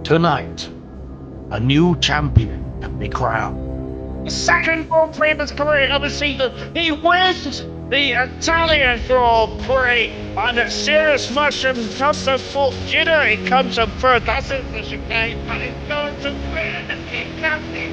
Tonight, a new champion can be crowned. The second Grand Prix of his career of the season, he wins the Italian Grand Prix, and a serious mushroom comes to fourth. You know he comes up first, that's it, the chicane, but he's going to win, and he can be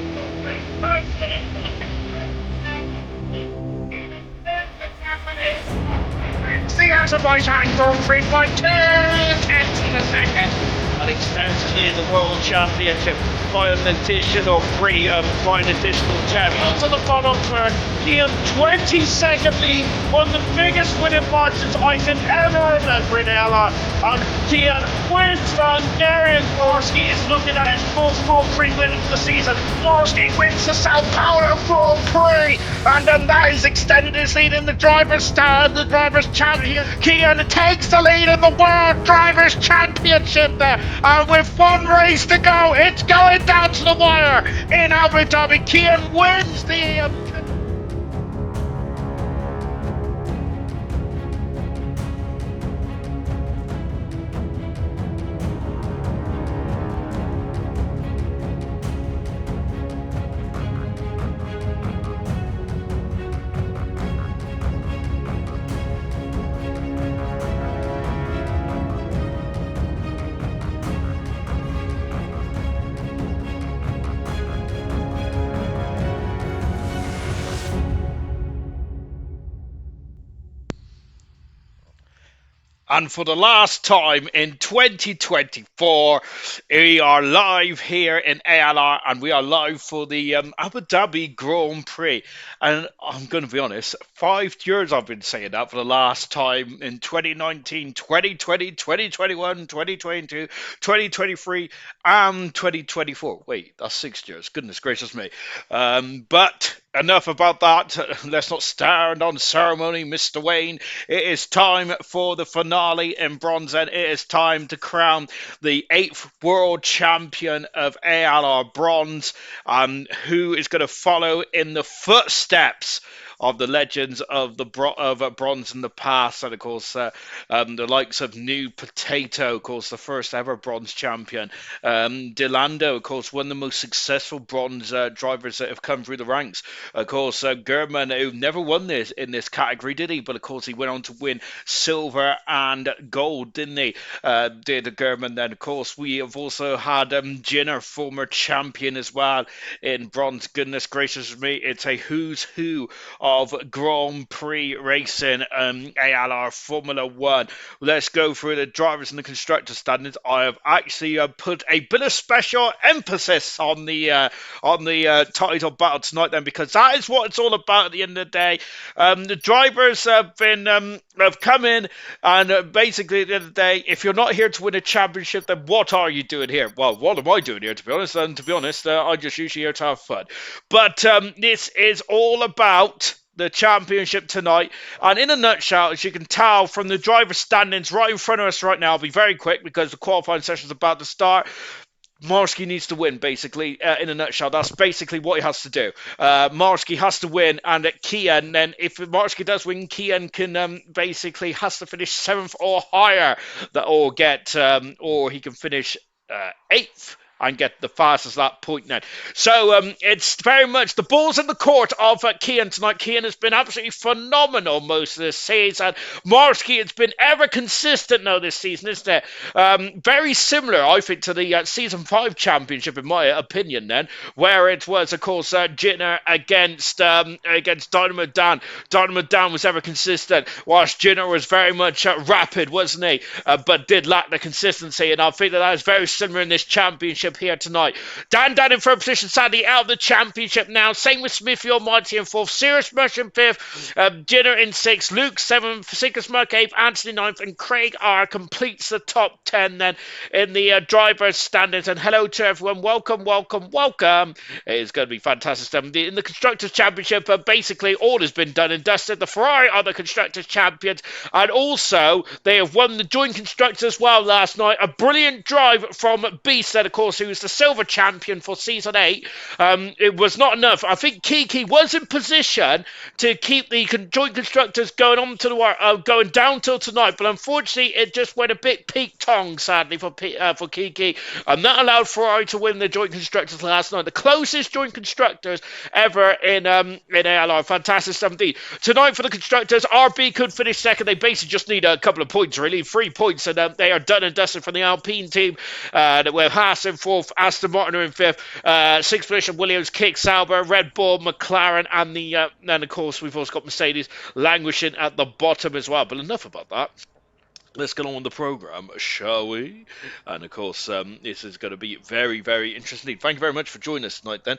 It's the Azerbaijan Grand Prix by 2/10 of a second. And he stands to clear the World Championship by an additional by an additional champions on the bottom for Kian 22nd lead, one of the biggest winning margins I can ever remember in ALR. And Kian wins the Hungarian course. He is looking at his fourth Grand Prix win of the season. Whilst he wins the Sao Paulo Grand Prix, and then that is extended his lead in the drivers' champion. Kian takes the lead in the World Drivers' Championship there. And with one race to go, it's going down to the wire in Abu Dhabi. Kian wins the And for the last time in 2024, we are live here in ALR, and we are live for the Abu Dhabi Grand Prix. And I'm going to be honest, 5 years I've been saying that for the last time in 2019, 2020, 2021, 2022, 2023, and 2024. Wait, that's 6 years. Goodness gracious me. But enough about that. Let's not stand on ceremony, Mr. Wayne. It is time for the finale in Bronze End. It is time to crown the 8th world champion of ALR Bronze, who is going to follow in the footsteps of the legends of bronze in the past, and of course the likes of New Potato, of course the first ever bronze champion, Delando, of course one of the most successful bronze drivers that have come through the ranks, of course German, who never won this in this category, did he? But of course he went on to win silver and gold, didn't he? Did German. Then of course we have also had Jinner, former champion as well in bronze. Goodness gracious me, it's a who's who of Grand Prix racing, ALR Formula 1. Let's go through the drivers and the constructor standards. I have actually put a bit of special emphasis on the title battle tonight then, because that is what it's all about at the end of the day. The drivers have come in, and basically at the end of the day, if you're not here to win a championship, then what are you doing here? Well, what am I doing here, to be honest? And to be honest, I'm just usually here to have fun. But this is all about the championship tonight. And in a nutshell, as you can tell from the driver standings right in front of us right now, I'll be very quick because the qualifying session is about to start. Marski needs to win, basically, in a nutshell. That's basically what he has to do. Marski has to win, and Kian, then if Marski does win, Kian can basically has to finish 7th or higher, or he can finish 8th and get the fastest lap point then. So it's very much the ball's in the court of Kian tonight. Kian has been absolutely phenomenal most of this season. Marski has been ever consistent now this season, isn't it? Very similar, I think, to the Season 5 Championship, in my opinion then, where it was, of course, Jinner against Dynamo Dan. Dynamo Dan was ever consistent, whilst Jinner was very much rapid, wasn't he? But did lack the consistency, and I think that is very similar in this championship here tonight. Dan in third position, sadly out of the championship now. Same with Smithy Almighty in fourth, Sirius Mush in fifth, Jinner in sixth, Luke seventh, Sickers Mark eighth, Anthony ninth, and Craig R completes the top 10 then in the drivers' standings. And hello to everyone. Welcome. It's going to be fantastic stuff. In the Constructors' Championship, basically all has been done and dusted. The Ferrari are the Constructors' Champions, and also they have won the Joint Constructors as well last night. A brilliant drive from Beast, then, of course, who was the silver champion for Season 8. It was not enough. I think Kiki was in position to keep the Joint Constructors going on to the going down till tonight, but unfortunately it just went a bit peak-tong, sadly, for Kiki, and that allowed Ferrari to win the Joint Constructors last night. The closest Joint Constructors ever in ALR. Fantastic stuff indeed. Tonight for the Constructors, RB could finish second. They basically just need a couple of points, really, 3 points, and they are done and dusted from the Alpine team. With Haas in fourth, Aston Martin are in fifth, sixth position Williams, Kick, Sauber, Red Bull, McLaren, and of course we've also got Mercedes languishing at the bottom as well. But enough about that. Let's get on with the programme, shall we? And of course, this is going to be very, very interesting. Thank you very much for joining us tonight. Then,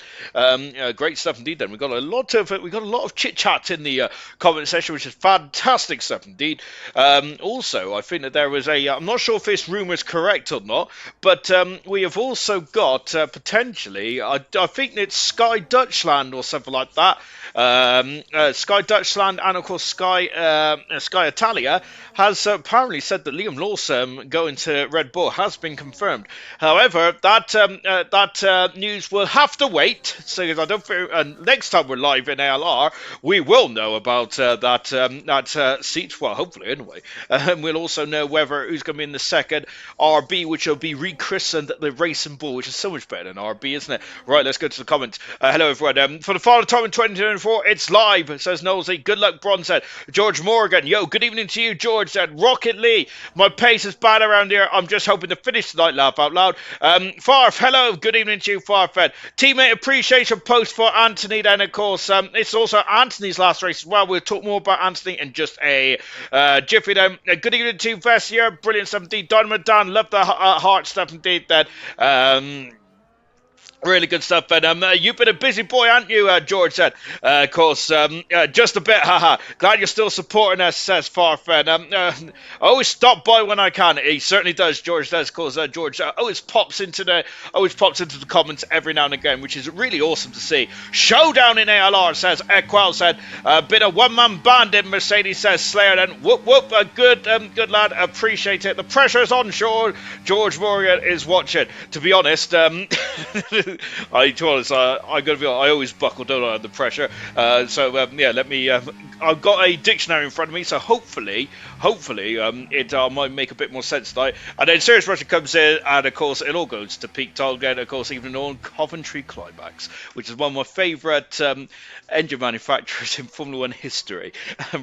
great stuff indeed. Then we got a lot of chit chat in the comment section, which is fantastic stuff indeed. Also, I think that there was I'm not sure if this rumour is correct or not, but we have also got potentially, I think it's Sky Dutchland or something like that. Sky Dutchland and of course Sky Italia has apparently said that Liam Lawson going to Red Bull has been confirmed. However, that news will have to wait. So I don't think next time we're live in ALR, we will know about that seat. Well, hopefully anyway. We'll also know who's going to be in the second RB, which will be rechristened the Racing Bull, which is so much better than RB, isn't it? Right, let's go to the comments. Hello everyone. For the final time in 2024, it's live. Says Knowlesy. Good luck, Bron said. George Morgan. Yo, good evening to you, George said. Rocket Lee. My pace is bad around here. I'm just hoping to finish tonight, laugh out loud. Farf, hello. Good evening to you, Farfed. Teammate appreciation post for Anthony then, of course. It's also Anthony's last race as well. We'll talk more about Anthony in just a jiffy then. Good evening to you, Vessier. Brilliant stuff indeed. Dynamo Dan, love the heart stuff indeed then. Really good stuff, Ben. You've been a busy boy, haven't you, George said. Of course, just a bit, haha. Glad you're still supporting us, says Farfed. I always stop by when I can. He certainly does, George does, because George always pops into the comments every now and again, which is really awesome to see. Showdown in ALR, says Equel said. Bit of one-man band in Mercedes, says Slayer. Then whoop whoop, good lad, appreciate it. The pressure's on, sure. George Morgan is watching. To be honest, I gotta be honest, I always buckle, don't I, under pressure. Let me. I've got a dictionary in front of me, so hopefully, it might make a bit more sense tonight. And then Serious Russia comes in, and of course, it all goes to Pete Tolgate, of course, even on Coventry Climax, which is one of my favourite engine manufacturers in Formula 1 history.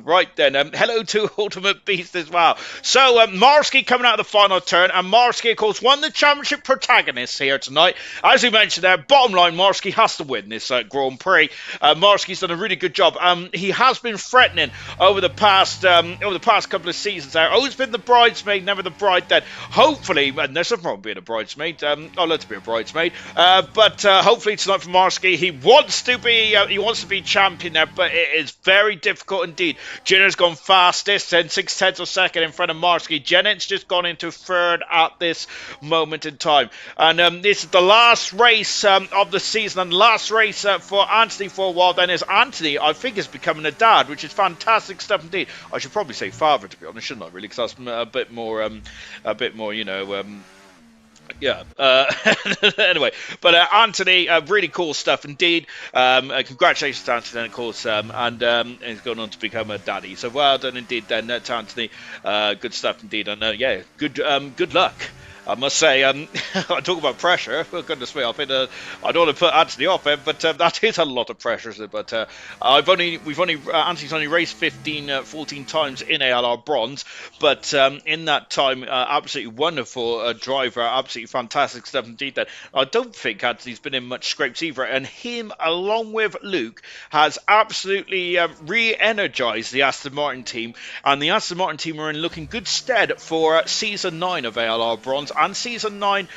Right then, hello to Ultimate Beast as well. So, Marski coming out of the final turn, and Marski, of course, won the championship protagonists here tonight. As we mentioned there, bottom line, Marski has to win this Grand Prix. Marski's done a really good job. He has been threatening over the past couple of seasons. There, always been the bridesmaid, never the bride. Then hopefully, and there's nothing wrong with being a bridesmaid. I'd love to be a bridesmaid, but hopefully tonight for Marsky, he wants to be champion there, but it is very difficult indeed. Jenner's gone fastest, and 6/10 of a second in front of Marsky. Jennett's just gone into third at this moment in time, and this is the last race of the season, and the last race for Anthony for a while. Then is Anthony, I think, is becoming a dad, which is fantastic stuff indeed. I should probably say father, to be honest, shouldn't I? Really, because that's a bit more, you know. Yeah. Anyway, but Anthony, really cool stuff indeed. Congratulations to Anthony, of course, and he's going on to become a daddy. So well done indeed, then, to Anthony. Good stuff indeed, and yeah, good luck. I must say, I talk about pressure. Well, goodness me, I don't want to put Anthony off it, but that is a lot of pressure. But Anthony's only raced 14 times in ALR bronze, but in that time, absolutely wonderful driver, absolutely fantastic stuff indeed. That I don't think Anthony's been in much scrapes either, and him along with Luke has absolutely re-energized the Aston Martin team, and the Aston Martin team are in looking good stead for season 9 of ALR bronze. And season 9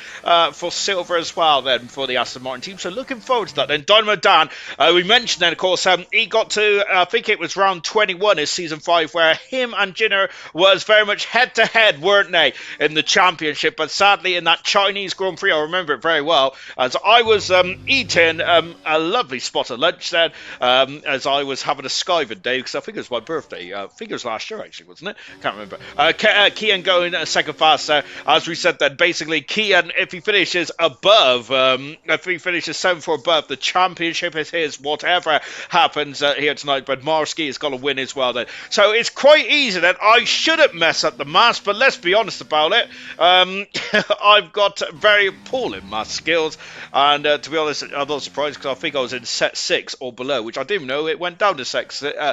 for silver as well then for the Aston Martin team. So looking forward to that. Then Dynamo Dan, we mentioned then, of course, he got to, I think it was round 21 in season 5, where him and Jinner was very much head-to-head, weren't they, in the championship. But sadly, in that Chinese Grand Prix, I remember it very well, as I was eating a lovely spot of lunch then, as I was having a skiving day, because I think it was my birthday. I think it was last year, actually, wasn't it? Can't remember. Kian going second fast there, as we said then. Basically, Kian, if he finishes above, if he finishes 7 for above, the championship is his, whatever happens here tonight. But Marsky has got to win as well then. So it's quite easy then. I shouldn't mess up the maths, but let's be honest about it. I've got very appalling maths skills, and to be honest, I'm not surprised, because I think I was in set 6 or below, which I didn't know it went down to set 6.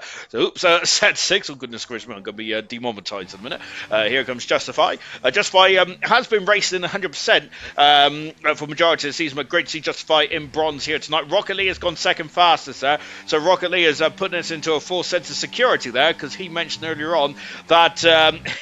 Set 6. Oh, goodness gracious me, I'm going to be demonetized in a minute. Here comes Justify. Justify has been racing 100% for majority of the season, but great to see Justify in bronze here tonight. Rocket Lee has gone second fastest there, so Rocket Lee is putting us into a full sense of security there, because he mentioned earlier on that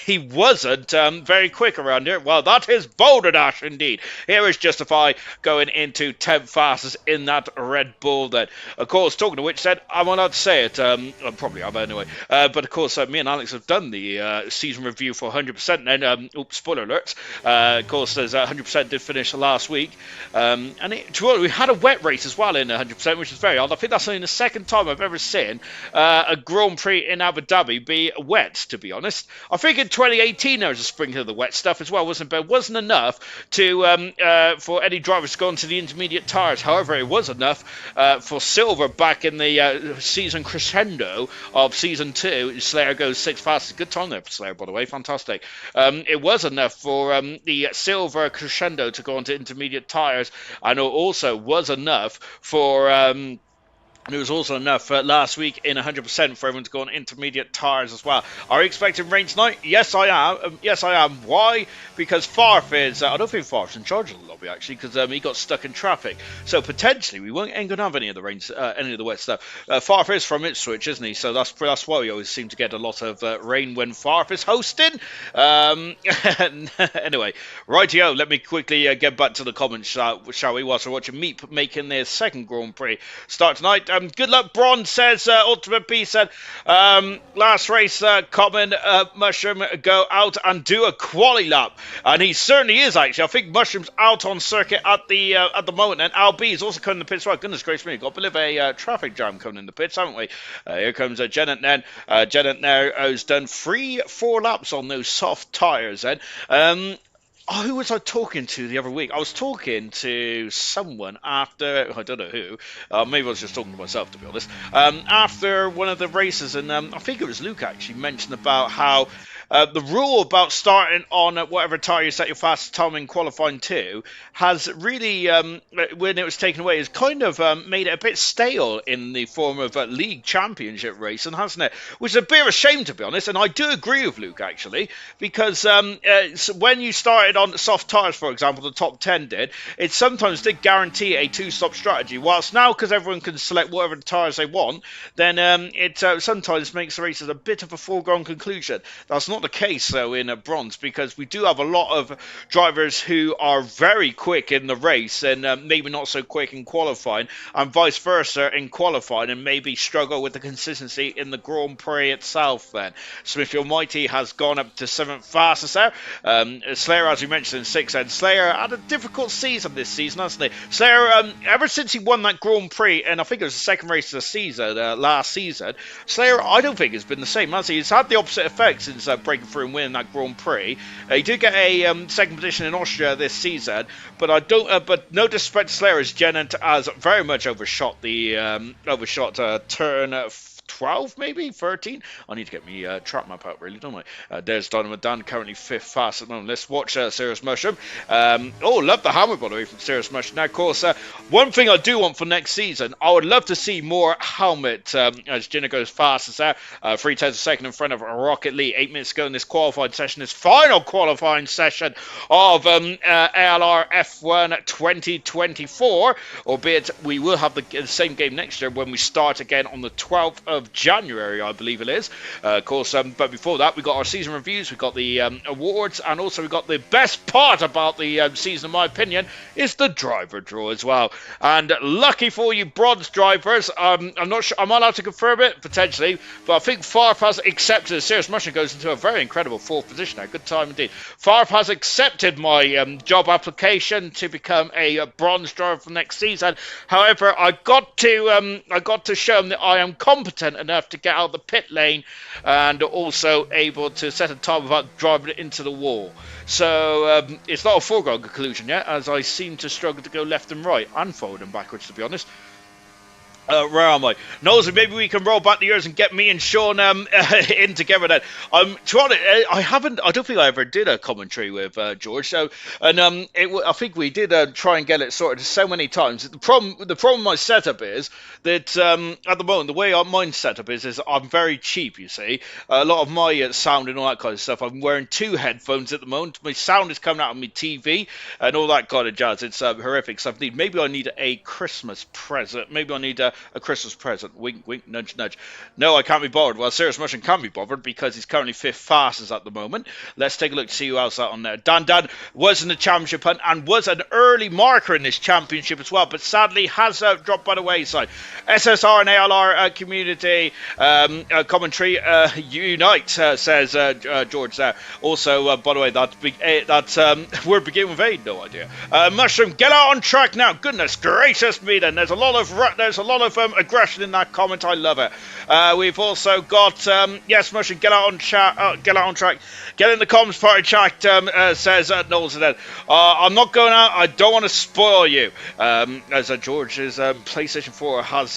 he wasn't very quick around here. Well, that is Boulder Dash indeed. Here is Justify going into 10th fastest in that Red Bull then. Of course, talking to which said, I'm allowed to say it, I probably have anyway, but of course me and Alex have done the season review for 100% then, spoiler alerts. Of course, there's 100% did finish last week, and we had a wet race as well in 100%, which is very odd. I think that's only the second time I've ever seen a Grand Prix in Abu Dhabi be wet, to be honest. I think in 2018 there was a sprinkle of the wet stuff as well, wasn't it? But it wasn't enough to for any drivers to go into the intermediate tyres. However, it was enough for silver back in the season crescendo of season 2. Slayer goes 6th fastest. Good time there for Slayer, by the way. Fantastic. It was enough for the silver crescendo to go onto intermediate tyres, and it also was enough for it was also enough last week in 100% for everyone to go on intermediate tyres as well. Are you expecting rain tonight? Yes, I am. Yes, I am. Why? Because Farf is... I don't think Farf's in charge of the lobby, actually, because he got stuck in traffic. So potentially we ain't going to have any of the rain, any of the wet stuff. Farf is from Ipswich, isn't he? So that's why we always seem to get a lot of rain when Farf is hosting. Anyway, rightio, let me quickly get back to the comments, shall we, whilst we're watching Meep making their second Grand Prix start tonight. Good luck, Bron, says Ultimate B said. Last race, Common Mushroom go out and do a quali lap, and he certainly is, actually. I think Mushroom's out on circuit at the moment, and Al B is also coming in the pits. Right, goodness gracious me, got a bit of a traffic jam coming in the pits, haven't we? Here comes Janet then. Janet now has done 4 laps on those soft tyres then. Who was I talking to the other week? I was talking to someone after, I don't know who, maybe I was just talking to myself, to be honest, after one of the races, and I think it was Luke actually mentioned about how the rule about starting on whatever tire you set your fastest time in qualifying to has really, when it was taken away, has kind of made it a bit stale in the form of league championship racing, hasn't it? Which is a bit of a shame, to be honest. And I do agree with Luke, actually, because when you started on soft tires, for example, the top 10 did, it sometimes did guarantee a two-stop strategy. Whilst now, because everyone can select whatever the tires they want, then it sometimes makes the races a bit of a foregone conclusion. That's not the case, though, in bronze, because we do have a lot of drivers who are very quick in the race and maybe not so quick in qualifying, and vice versa in qualifying, and maybe struggle with the consistency in the Grand Prix itself. Then Smithfield Mighty has gone up to 7th fastest there. Slayer, as we mentioned, in 6th, and Slayer had a difficult season this season, hasn't he? Slayer, ever since he won that Grand Prix, and I think it was the second race of the season, last season, Slayer, I don't think has been the same, has he? He's had the opposite effect since breaking through and winning that Grand Prix. He did get a second position in Austria this season, but I don't. But no disrespect to Slayer, as Jennant has very much overshot the turn 12, maybe 13. I need to get me track map out, really, don't I? There's Dynamo Dan, currently 5th fast at the moment. Let's watch Serious Mushroom. Love the hammer, by the way, from Serious Mushroom. Now, of course, one thing I do want for next season, I would love to see more helmet as Jenna goes fastest there. 3 tenths a second in front of Rocket Lee. 8 minutes ago in this qualifying session, this final qualifying session of ALR F1 2024. Albeit we will have the same game next year when we start again on the 12th of January, I believe it is. Of course, but before that, we got our season reviews, we got the awards, and also we got the best part about the season, in my opinion, is the driver draw as well. And lucky for you bronze drivers, I'm not sure, am I allowed to confirm it? Potentially, but I think Farf has accepted. Serious Mushroom goes into a very incredible 4th position now. Good time indeed. Farf has accepted my job application to become a bronze driver for next season. However, I got to show him that I am competent enough to get out of the pit lane and also able to set a time without driving it into the wall. So it's not a foregone conclusion yet, as I seem to struggle to go left and right and forward and backwards, to be honest. Where am I? Nosy, maybe we can roll back the years and get me and Sean in together then. I don't think I ever did a commentary with George. So, and I think we did try and get it sorted so many times. The problem with my setup is that at the moment, the way my setup is I'm very cheap, you see. A lot of my sound and all that kind of stuff, I'm wearing 2 headphones at the moment. My sound is coming out of my TV and all that kind of jazz. It's horrific stuff. Maybe I need a Christmas present. Maybe I need a Christmas present. Wink, wink, nudge, nudge. No, I can't be bothered. Well, Serious Mushroom can't be bothered because he's currently 5th fastest at the moment. Let's take a look to see who else out on there. Dan was in the championship hunt and was an early marker in this championship as well, but sadly has dropped by the wayside. SSR and ALR community commentary unite, says George there. Also, by the way, that's word beginning with A. No idea. Mushroom, get out on track now. Goodness gracious me, then. There's a lot of aggression in that comment. I love it. We've also got yes, Mushroom, get out on track. Get in the comms party chat. Says Knowles. I'm not going out. I don't want to spoil you. As George's PlayStation 4 has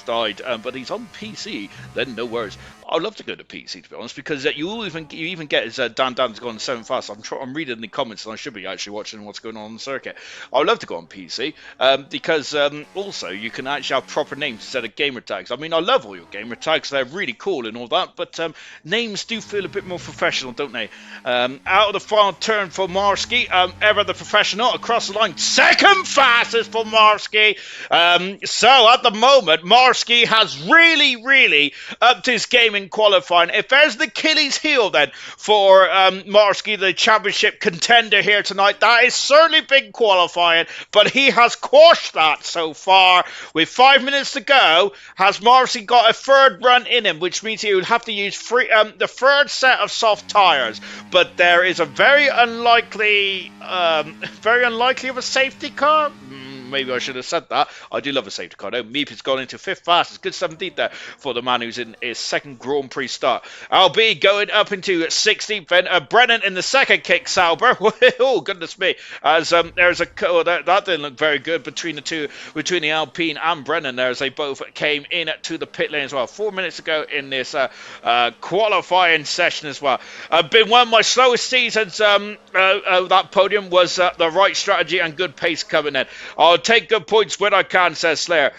died, but he's on PC. Then no worries. I'd love to go to PC, to be honest, because you even get as Dan's gone 7 fast. I'm reading the comments, and I should be actually watching what's going on the circuit. I'd love to go on PC because also you can actually have proper names instead of gamer tags. I mean, I love all your gamer tags; they're really cool and all that, but names do feel a bit more professional, don't they? Out of the final turn for Marsky, ever the professional across the line, 2nd fastest for Marsky. So at the moment, Marsky has really upped his game in qualifying. If there's the Achilles heel then for Marsky, the championship contender here tonight, that is certainly big qualifying, but he has quashed that so far. With 5 minutes to go, has Marsky got a 3rd run in him, which means he would have to use the 3rd set of soft tyres, but there is a very unlikely of a safety car. maybe I should have said that. I do love a safety car. Meep has gone into 5th fastest. Good stuff indeed there for the man who's in his 2nd Grand Prix start. LB going up into 16th, then Brennan in the 2nd kick, Sauber. Oh, goodness me. As there's a... that didn't look very good between the two, between the Alpine and Brennan there, as they both came in to the pit lane as well. 4 minutes ago in this qualifying session as well. Been one of my slowest seasons. That podium was the right strategy and good pace coming in. I'll take good points when I can, says Slayer.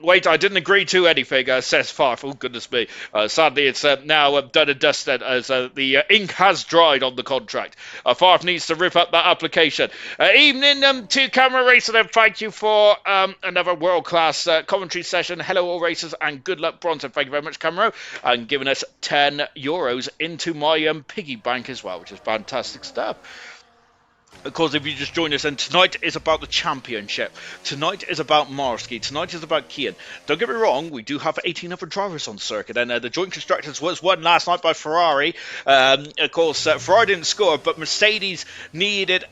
Wait, I didn't agree to anything, says Farf. Oh, goodness me. Sadly, it's now done and dusted as the ink has dried on the contract. Farf needs to rip up that application. Evening to Camera Racer, and thank you for another world-class commentary session. Hello, all racers, and good luck, Bronson. Thank you very much, Camero, and giving us €10 into my piggy bank as well, which is fantastic stuff. Of course, if you just joined us, and tonight is about the championship. Tonight is about Marski. Tonight is about Kian. Don't get me wrong, we do have 18 other drivers on circuit, and the joint constructors was won last night by Ferrari. Of course, Ferrari didn't score, but Mercedes needed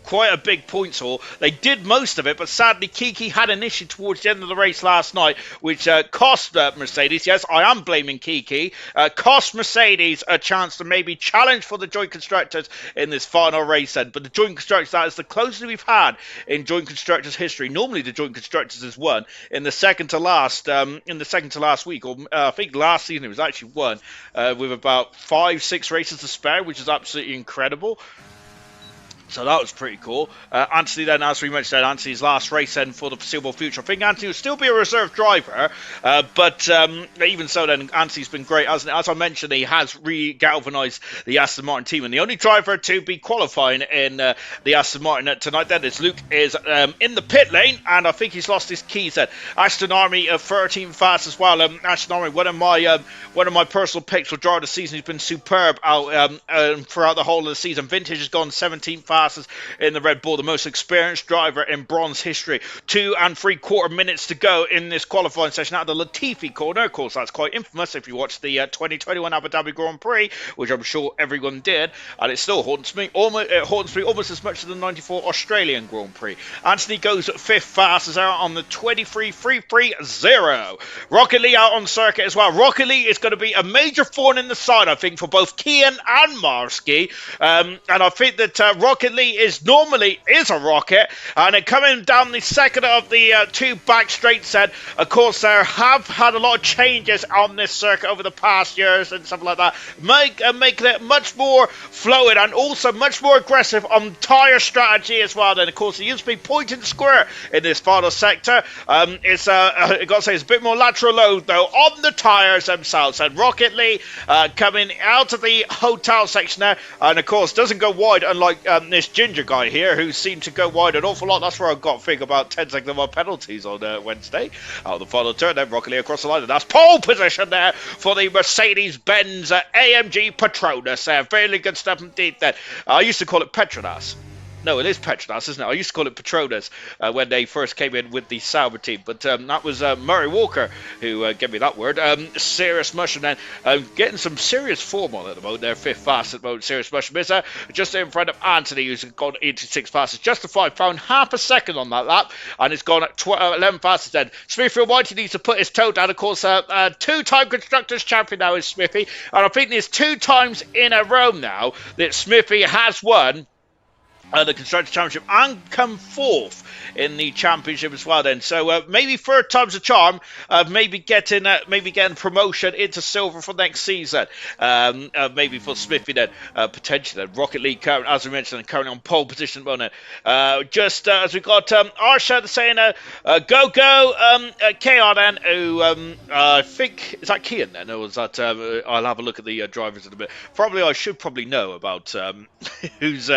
quite a big points haul. They did most of it, but sadly, Kiki had an issue towards the end of the race last night, which cost Mercedes. Yes, I am blaming Kiki. Cost Mercedes a chance to maybe challenge for the joint constructors in this final race then. But the joint constructors, that is the closest we've had in joint constructors history. Normally the joint constructors is won in the second to last week, or I think last season it was actually won with about 5-6 races to spare, which is absolutely incredible. So that was pretty cool. Anthony then, as we mentioned, Anthony's last race then for the foreseeable future. I think Anthony will still be a reserve driver, but even so then, Anthony's been great. As I mentioned, he has re-galvanised the Aston Martin team, and the only driver to be qualifying in the Aston Martin tonight then is Luke is in the pit lane, and I think he's lost his keys then. Aston Army 13 fast as well. Aston Army, one of my personal picks for driver of the season. He's been superb out throughout the whole of the season. Vintage has gone 17 fast in the Red Bull, the most experienced driver in bronze history. 2 3/4 minutes to go in this qualifying session out of the Latifi corner. Of course, that's quite infamous if you watched the 2021 Abu Dhabi Grand Prix, which I'm sure everyone did, and it still haunts me. It haunts me almost as much as the 94 Australian Grand Prix. Anthony goes 5th fastest out on the 23.330. Rocket Lee out on circuit as well. Rocket Lee is going to be a major thorn in the side, I think, for both Kian and Marski, and I think that Rocket Lee is a rocket, and it coming down the second of the 2 back straight set. Of course, there have had a lot of changes on this circuit over the past years and stuff like that, making it much more fluid and also much more aggressive on tyre strategy as well. Then, of course, it used to be point and square in this final sector. It's I got to say, it's a bit more lateral load though on the tyres themselves. And Rocket Lee coming out of the hotel section there, and of course doesn't go wide, unlike this Ginger guy here, who seemed to go wide an awful lot. That's where I got to think about 10 seconds of our penalties on Wednesday. Out of the final turn, then Rocket Lee across the line, and that's pole position there for the Mercedes-Benz AMG Petronas. Fairly good stuff indeed there. I used to call it Petronas. No, it is Petronas, isn't it? I used to call it Petronas when they first came in with the Sauber team. But that was Murray Walker who gave me that word. Serious Mushroom then getting some serious form on at the moment. They're 5th fast at the moment. Serious Mushroom is just in front of Anthony, who's gone into 6th fastest. Justified found half a second on that lap, and it's gone at 11 fastest then. Smithfield Whitey needs to put his toe down. Of course, 2-time Constructors Champion now is Smithy. And I think there's 2 times in a row now that Smithy has won the Constructors' Championship and come 4th in the championship as well then. So maybe 3rd time's a charm, maybe getting promotion into silver for next season. Maybe for Smithy then, potentially then. Rocket League, as we mentioned, currently on pole position on it. Just as we got Arsha saying, go, KR then, who I think, is that Kian then? Or was that, I'll have a look at the drivers in a bit. I should know about who's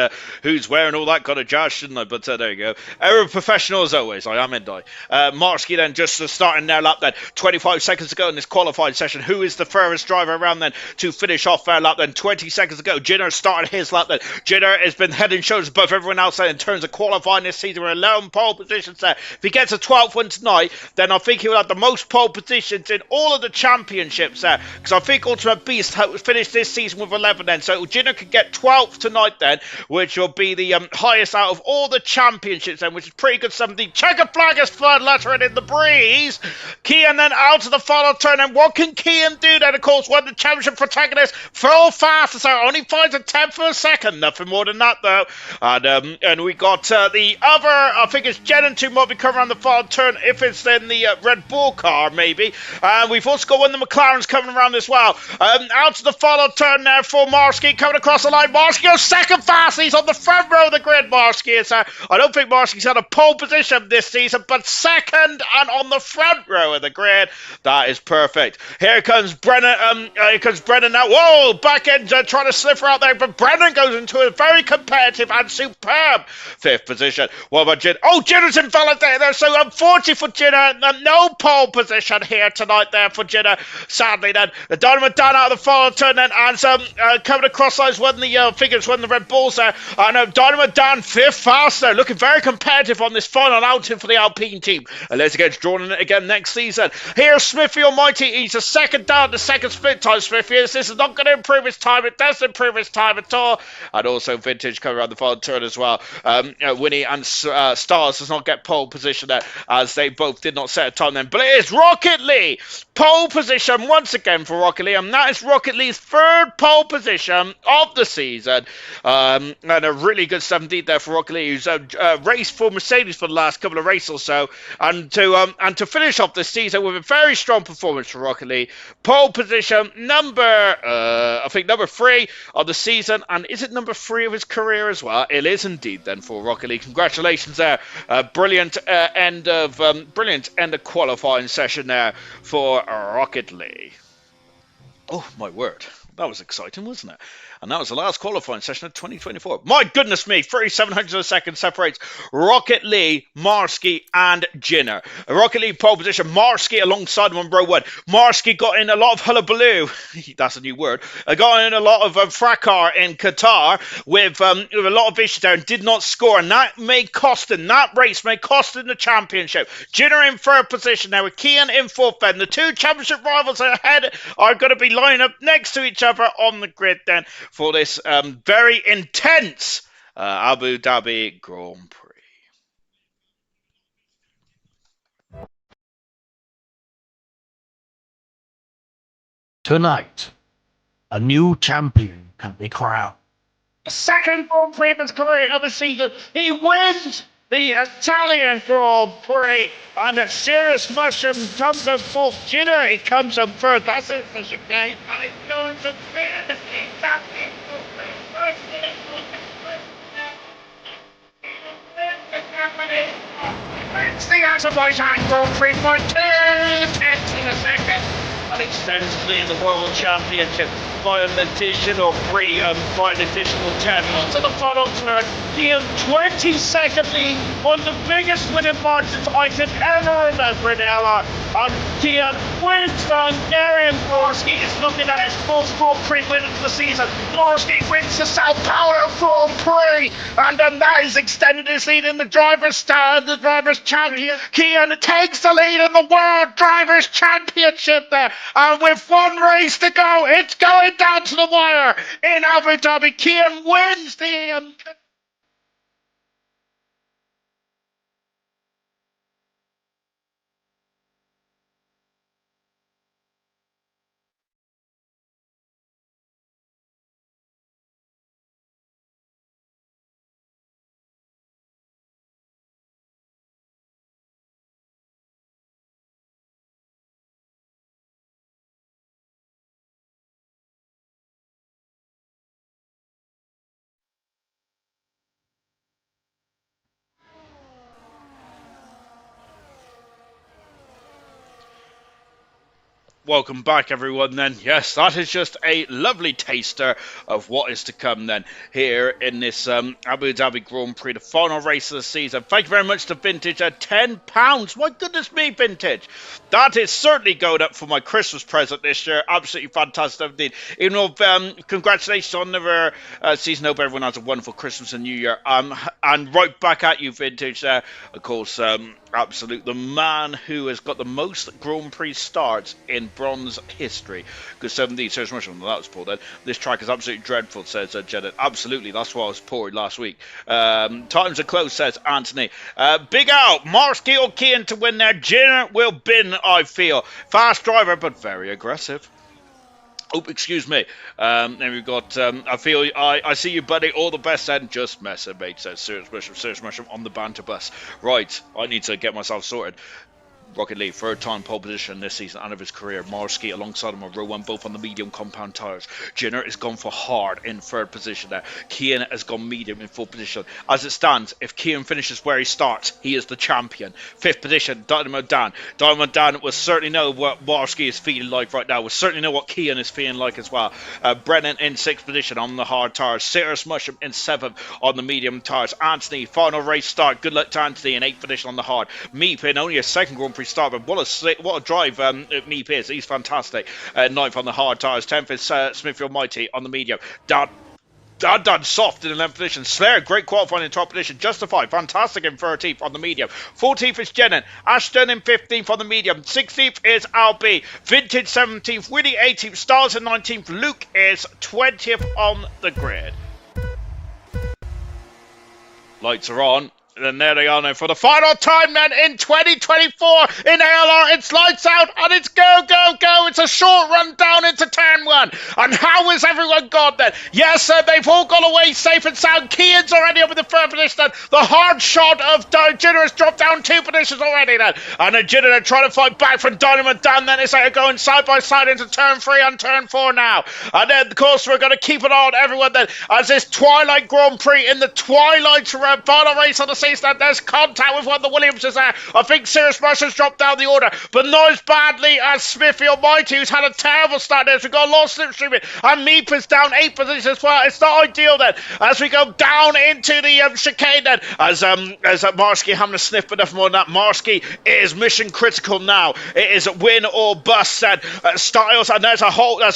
wearing all that kind of jazz, shouldn't I? But there you go. We're professional as always. I am, and I. Marski then just starting their lap then. 25 seconds to go in this qualifying session. Who is the furthest driver around then to finish off their lap then? 20 seconds to go. Jinner started his lap then. Jinner has been head and shoulders above everyone else then in terms of qualifying this season. We're in 11 pole positions there. If he gets a 12th one tonight, then I think he will have the most pole positions in all of the championships there. Because I think Ultimate Beast finished this season with 11 then. So Jinner could get 12th tonight then, which will be the highest out of all the championships then, which is pretty good. The checker flag is flying lettering in the breeze. Kian then out to the final turn, and what can Kian do then? Of course, when the championship protagonist full fast, so only finds a 10th of a second, nothing more than that though. And we got the other, I think it's Jen and 2 might be coming around the final turn if it's in the Red Bull car maybe. And we've also got one of the McLarens coming around as well. Out to the final turn there for Marsky, coming across the line. Marsky goes second fast. He's on the front row of the grid. Marsky is. I don't think Marsky's had a pole position this season, but second and on the front row of the grid. That is perfect. Here comes Brennan. Here comes Brennan now. Whoa, back end trying to slip out there, but Brennan goes into a very competitive and superb 5th position. What about Jin? Oh, Jinner's invalidated there, so unfortunately for Jinner, no pole position here tonight there for Jinner. Sadly then, the Dynamo Dan out of the final turn then, and coming across those when the figures when the Red Bulls there. And Dynamo Dan 5th faster, looking very competitive on this final outing for the Alpine team. Unless it gets drawn in it again next season. Here's Smithy Almighty. He's a second down, the second split time. Smithy is. This is not going to improve his time. It doesn't improve his time at all. And also Vintage coming around the final turn as well. Winnie and Stars does not get pole position there, as they both did not set a time then. But it is Rocket Lee. Pole position once again for Rocket Lee, and that is Rocket Lee's 3rd pole position of the season. And a really good 17th there for Rocket Lee, who's raced for Mercedes for the last couple of races or so, and to finish off the season with a very strong performance for Rocket Lee. Pole position I think number 3 of the season, and is it number 3 of his career as well? It is indeed then for Rocket Lee. Congratulations there. Brilliant end of qualifying session there for Rocket Lee. Oh my word, that was exciting, wasn't it? And that was the last qualifying session of 2024. My goodness me, 3,700 a second separates Rocket Lee, Marsky, and Jinner. Rocket Lee pole position, Marsky alongside him on row 1. Marsky got in a lot of hullabaloo, that's a new word, got in a lot of fracas in Qatar with a lot of issues there and did not score. And that race may cost him the championship. Jinner in 3rd position now with Kian in 4th then. The 2 championship rivals ahead are going to be lining up next to each other on the grid then for this very intense Abu Dhabi Grand Prix. Tonight, a new champion can be crowned. Second Grand Prix of his career of the season. He wins the Italian Grand Prix, and a serious mushroom comes up fourth. Jinner, he comes up third. That's it for the game. And it's going to be it's the Azerbaijan Grand Prix for 2 tenths in a second. And extensively in the World Championship by an additional 3 by an additional 10 to the final turn. The 22nd lead, one of the biggest winning margins I can ever remember in ALR. And Kian wins the Hungarian Gorski is looking at his fourth Grand Prix win of the season. Gorski wins the Sao Paulo Grand Prix, and that is extended his lead in the driver's stand, the driver's championship. Kian takes the lead in the World Drivers' Championship there. And with 1 race to go, it's going down to the wire in Abu Dhabi. Kian wins the Welcome back, everyone, then. Yes, that is just a lovely taster of what is to come, then, here in this Abu Dhabi Grand Prix, the final race of the season. Thank you very much to Vintage at £10. My goodness me, Vintage. That is certainly going up for my Christmas present this year. Absolutely fantastic indeed. Even though, congratulations on another season. Hope everyone has a wonderful Christmas and New Year. And right back at you, Vintage, there. Of course, absolute the man who has got the most Grand Prix starts in bronze history. Good 7D, Serge Mushroom, that was poor then. This track is absolutely dreadful, says Janet. Absolutely, that's why I was poor last week. Times are close, says Anthony. Big out, Marsky or Kean to win there. Jenner will bin, I feel. Fast driver, but very aggressive. Oh, excuse me. Then we've got, I see you, buddy. All the best, and just messing, mate, says Serious Mushroom on the banter bus. Right, I need to get myself sorted. Rocket League, third time pole position this season and of his career. Marsky alongside him on row one, both on the medium compound tyres. Jenner has gone for hard in third position there. Kean has gone medium in fourth position. As it stands, if Kean finishes where he starts, he is the champion. Fifth position, Dynamo Dan. Dynamo Dan will certainly know what Marsky is feeling like right now. Will certainly know what Kean is feeling like as well. Brennan in sixth position on the hard tyres. Serious Mushroom in seventh on the medium tyres. Anthony, final race start. Good luck to Anthony in eighth position on the hard. Meep in only a second Grand Prix start, but what a drive Meep is. He's fantastic. Ninth on the hard tyres. 10th is Smithfield Mighty on the medium. Done soft in 11th position. Slayer, great qualifying in top position. Justified, fantastic in 13th on the medium. 14th is Jennen. Ashton in 15th on the medium. 16th is Albi. Vintage 17th. Willie 18th. Stars in 19th. Luke is 20th on the grid. Lights are on. And there they are now for the final time then in 2024 in ALR. It's lights out and it's go, go, go. It's a short run down into turn one. And how has everyone gone then? Yes, they've all gone away safe and sound. Kean's already up in the third position. The hard shot of Jinner has dropped down 2 positions already then. And Jinner trying to fight back from Dynamo Dan. Then it's going side by side into turn 3 and turn 4 now. And then, of course, we're going to keep it on everyone then as this Twilight Grand Prix in the Twilight final race on the that there's contact with one of the Williamses there. I think Serious Mushroom's dropped down the order, but not as badly as Smithfield Mighty, who's had a terrible start there. So we've got a lot of slipstreaming, and Meep is down 8 positions as well. It's not ideal then, as we go down into the chicane then, as Marsky having a sniff, but nothing more than that. Marsky is mission critical now. It is win or bust, and Styles, and there's a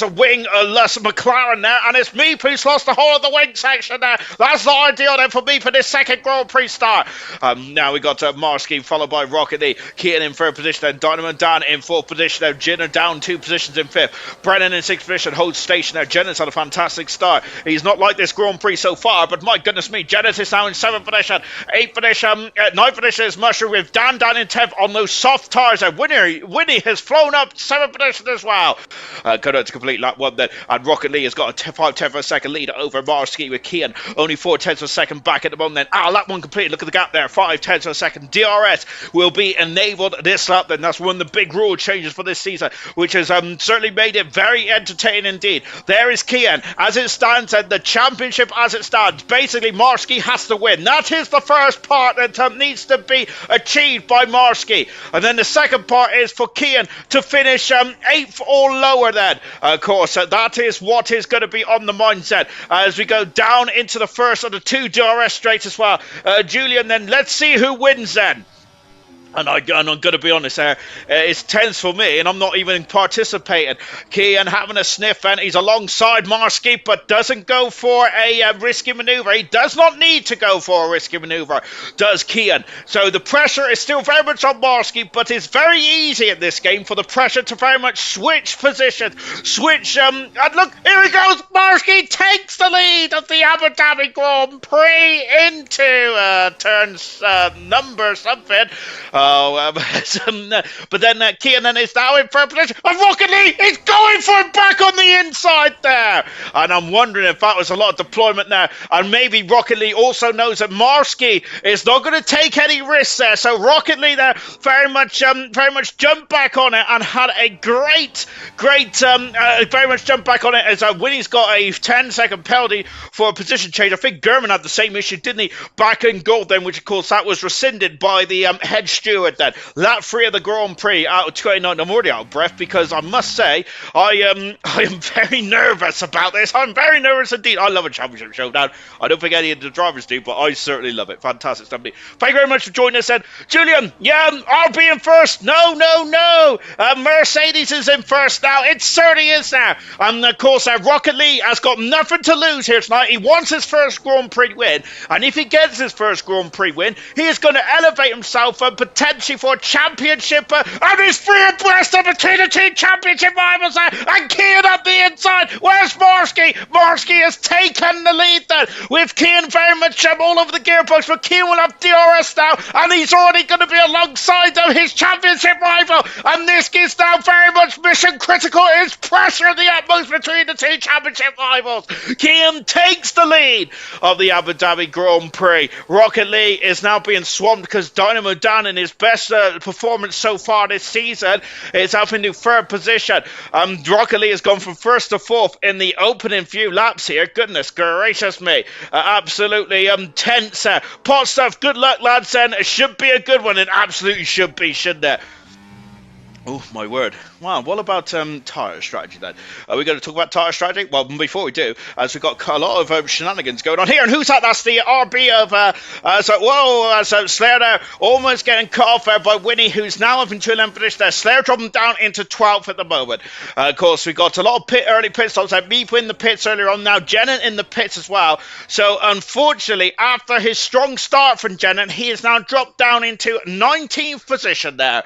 wing, McLaren there, and it's Meep who's lost the whole of the wing section there. That's not ideal then for Meep in this second Grand Prix start. Now we got Marsky followed by Rocket Lee. Kean in third position, then Dynamo Dan in fourth position, then Jenner down 2 positions in fifth. Brennan in sixth position holds station there. Jenner's had a fantastic start. He's not like this Grand Prix so far, but my goodness me, Jenner is now in seventh position. Eighth position, ninth position is Mushroom with Dan down in 10th on those soft tyres. And Winnie has flown up 7th position as well. Go down to complete lap 1 then, and Rocket Lee has got a 5/10 of a second lead over Marsky with Kean only 4/10 of a second back at the moment then. Lap 1 completed. Look at the gap there, 5/10 of a second. DRS will be enabled this lap then. That's one of the big rule changes for this season, which has certainly made it very entertaining indeed. There is Kean as it stands, and the championship as it stands. Basically, Marsky has to win. That is the first part that needs to be achieved by Marsky, and then the second part is for Kean to finish 8th or lower then. Of course, that is what is going to be on the mindset as we go down into the first of the 2 DRS straights as well. Julian, then let's see who wins then. And I'm going to be honest there, it's tense for me, and I'm not even participating. Kean having a sniff, and he's alongside Marsky, but doesn't go for a risky manoeuvre. He does not need to go for a risky manoeuvre, does Kean. So the pressure is still very much on Marsky, but it's very easy in this game for the pressure to very much switch position. And look, here he goes. Marsky takes the lead of the Abu Dhabi Grand Prix into turns number something. But then Kean is now in third position, and Rocket Lee is going for it back on the inside there. And I'm wondering if that was a lot of deployment there, and maybe Rocket Lee also knows that Marsky is not going to take any risks there. So Rocket Lee there very much jumped back on it and had a great very much jumped back on it as Winnie's got a 10-second penalty for a position change. I think Gurman had the same issue, didn't he, back in goal then, which of course that was rescinded by the head steward then. Lap 3 of the Grand Prix out of 29. I'm already out of breath because I must say I am very nervous about this. I'm very nervous indeed. I love a championship showdown. I don't think any of the drivers do, but I certainly love it. Fantastic stuff. Thank you very much for joining us then. Julian, I'll be in first. No. Mercedes is in first now. It certainly is now. And of course, Rocket Lee has got nothing to lose here tonight. He wants his first Grand Prix win, and if he gets his first Grand Prix win, he is going to elevate himself and potentially potentially for a championship, and he's free abreast of between the two championship rivals there, and Keane up the inside. Where's Marski? Marski has taken the lead then, with Keane very much all over the gearbox, but Keane will have DRS now, and he's already going to be alongside his championship rival, and this is now very much mission critical. It's pressure at the utmost between the two championship rivals. Keane takes the lead of the Abu Dhabi Grand Prix. Rocket Lee is now being swamped because Dynamo Dan, in his best performance so far this season, is up into third position. Rocket Lee has gone from first to fourth in the opening few laps here. Goodness gracious me. Absolutely tense. Pot stuff, good luck lads then. It should be a good one. It absolutely should be, shouldn't it? Oh, my word. Wow, what about tyre strategy then? Are we going to talk about tyre strategy? Well, before we do, as we've got a lot of shenanigans going on here. And who's that? That's the RB of Slayer there, almost getting cut off there by Winnie, who's now up into 11th position there. Slayer dropping down into 12th at the moment. Of course, we got a lot of early pit stops. Like Meep in the pits earlier on, now Jennant in the pits as well. So, unfortunately, after his strong start from Jennant, he has now dropped down into 19th position there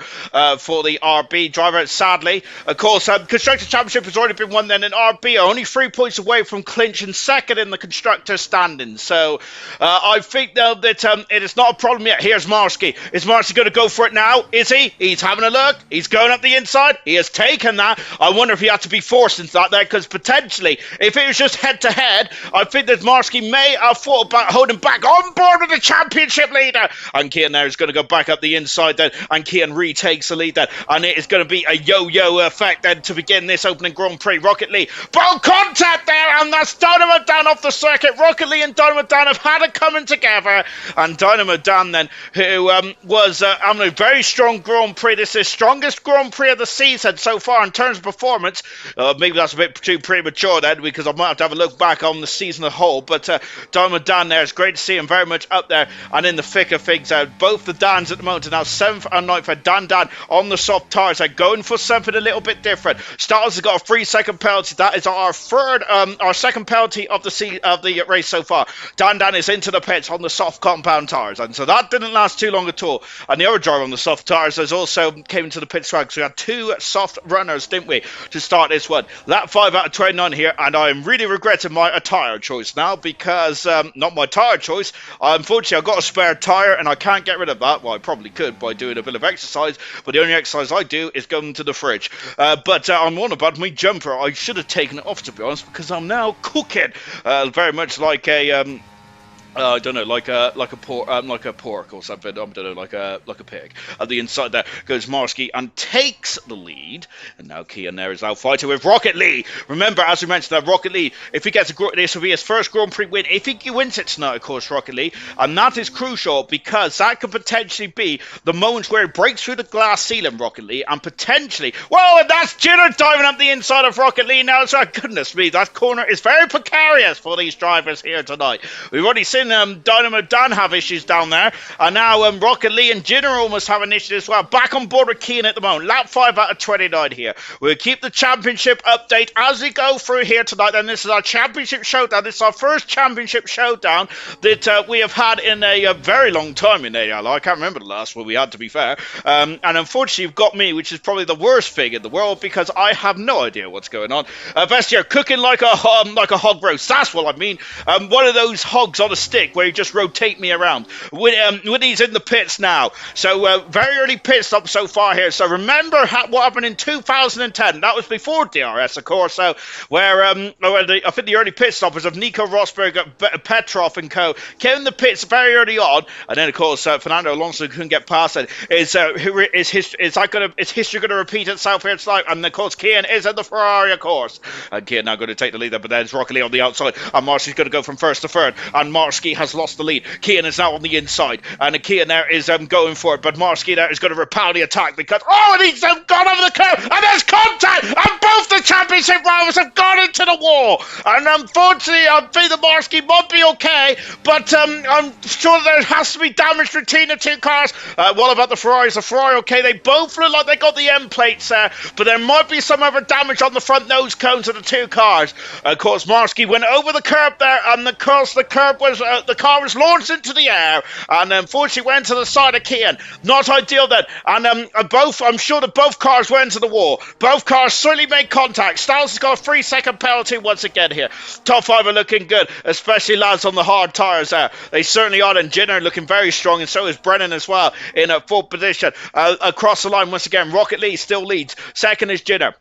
for the RB driver, sadly. Of course, Constructors' Championship has already been won then, and RB are only 3 points away from clinching second in the Constructors' standings. So, I think, though, that it is not a problem yet. Here's Marski. Is Marski going to go for it now? Is he? He's having a look. He's going up the inside. He has taken that. I wonder if he had to be forced into that there, because potentially, if it was just head-to-head, I think that Marski may have thought about holding back on board with the championship leader. And Kian there is going to go back up the inside then, and Kian retakes the lead then, and it is going to be a yo-yo effect then to begin this opening Grand Prix. Rocket Lee, ball contact there, and that's Dynamo Dan off the circuit. Rocket Lee and Dynamo Dan have had it coming together, and Dynamo Dan then, who was having a very strong Grand Prix. This is the strongest Grand Prix of the season so far in terms of performance. Maybe that's a bit too premature then, because I might have to have a look back on the season as a whole, but Dynamo Dan there, it's great to see him very much up there and in the thick of things. Both the Dans at the moment are now 7th and 9th for Dan on the soft tyres. They're going for something a little bit different. Starters have got a 3-second penalty. That is our second penalty of the race so far. Dan is into the pits on the soft compound tyres, and so that didn't last too long at all. And the other driver on the soft tyres has also came into the pit track. So we had 2 soft runners, didn't we, to start this one. Lap 5 out of 29 here, and I'm really regretting my tyre choice now, because not my tyre choice. Unfortunately, I've got a spare tyre and I can't get rid of that. Well, I probably could by doing a bit of exercise, but the only exercise I do is going to the fridge. But I'm on about my jumper. I should have taken it off, to be honest, because I'm now cooking very much like a I don't know, like a pork or something. I don't know, like a pig. At the inside there goes Marski and takes the lead. And now Kian there is now fighting with Rocket Lee. Remember, as we mentioned, that Rocket Lee, if he gets this will be his first Grand Prix win. If he wins it tonight, of course, Rocket Lee, and that is crucial, because that could potentially be the moment where he breaks through the glass ceiling, Rocket Lee, and potentially, well, and that's Jenner diving up the inside of Rocket Lee now. So goodness me, that corner is very precarious for these drivers here tonight. We've already seen Dynamo Dan have issues down there, and now Rocket Lee and Jinner almost have an issue as well. Back on board with Keane at the moment. Lap 5 out of 29 here. We'll keep the championship update as we go through here tonight. Then this is our championship showdown. This is our first championship showdown that we have had in a very long time in ALR. I can't remember the last one we had, to be fair. And unfortunately, you've got me, which is probably the worst thing in the world, because I have no idea what's going on. Bestia cooking like a hog roast. That's what I mean. One of those hogs on a stick where you just rotate me around. Winnie's in the pits now. So very early pit stop so far here. So remember what happened in 2010. That was before DRS, of course. So where I think the early pit stop was of Nico Rosberg, Petrov and co. Came in the pits very early on, and then of course Fernando Alonso couldn't get past it. Is history going to repeat itself here tonight? And of course Kian is in the Ferrari, of course. And Kian now going to take the lead there, but there's Rocket Lee on the outside, and Marski's going to go from first to third, and Marski has lost the lead. Kian is now on the inside, and Kian there is going for it, but Marski there is going to repel the attack, because and he's gone over the curve, and there's contact, and both the championship rivals have gone into the wall. And unfortunately, I think the Marski might be okay, but I'm sure there has to be damage between the two cars. What about the Ferraris? The Ferrari, okay, they both look like they got the end plates there, but there might be some other damage on the front nose cones of the two cars. Of course, Marski went over the curb there, and of course the curb was the car was launched into the air and unfortunately went to the side of Kian. Not ideal then. And I'm sure that both cars went to the wall. Both cars certainly made contact. Styles has got a 3-second penalty once again here. Top 5 are looking good, especially lads on the hard tyres there. They certainly are, and Jenner looking very strong, and so is Brennan as well in a full position. Across the line once again, Rocket Lee still leads. Second is Jenner.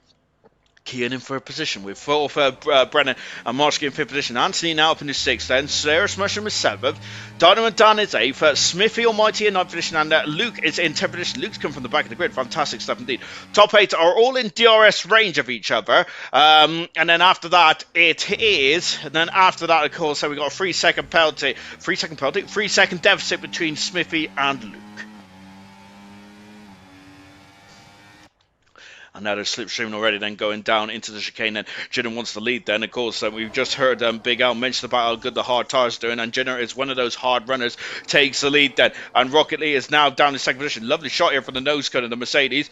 Kian in third position with fourth Brennan and Marski in fifth position. Anthony now up in his sixth then. Sarah Mushroom is seventh. Dynamo Dan is eighth. Smithy Almighty in ninth position. And Luke is in 10th position. Luke's come from the back of the grid. Fantastic stuff indeed. Top 8 are all in DRS range of each other. And then after that, of course, so we got a 3-second penalty. 3-second deficit between Smithy and Luke. And now they're slipstreaming already, then going down into the chicane. And Jenner wants to lead then. Of course, we've just heard Big Al mention about how good the hard tyres are doing. And Jenner is one of those hard runners, takes the lead then. And Rocket Lee is now down in second position. Lovely shot here from the nose cone of the Mercedes.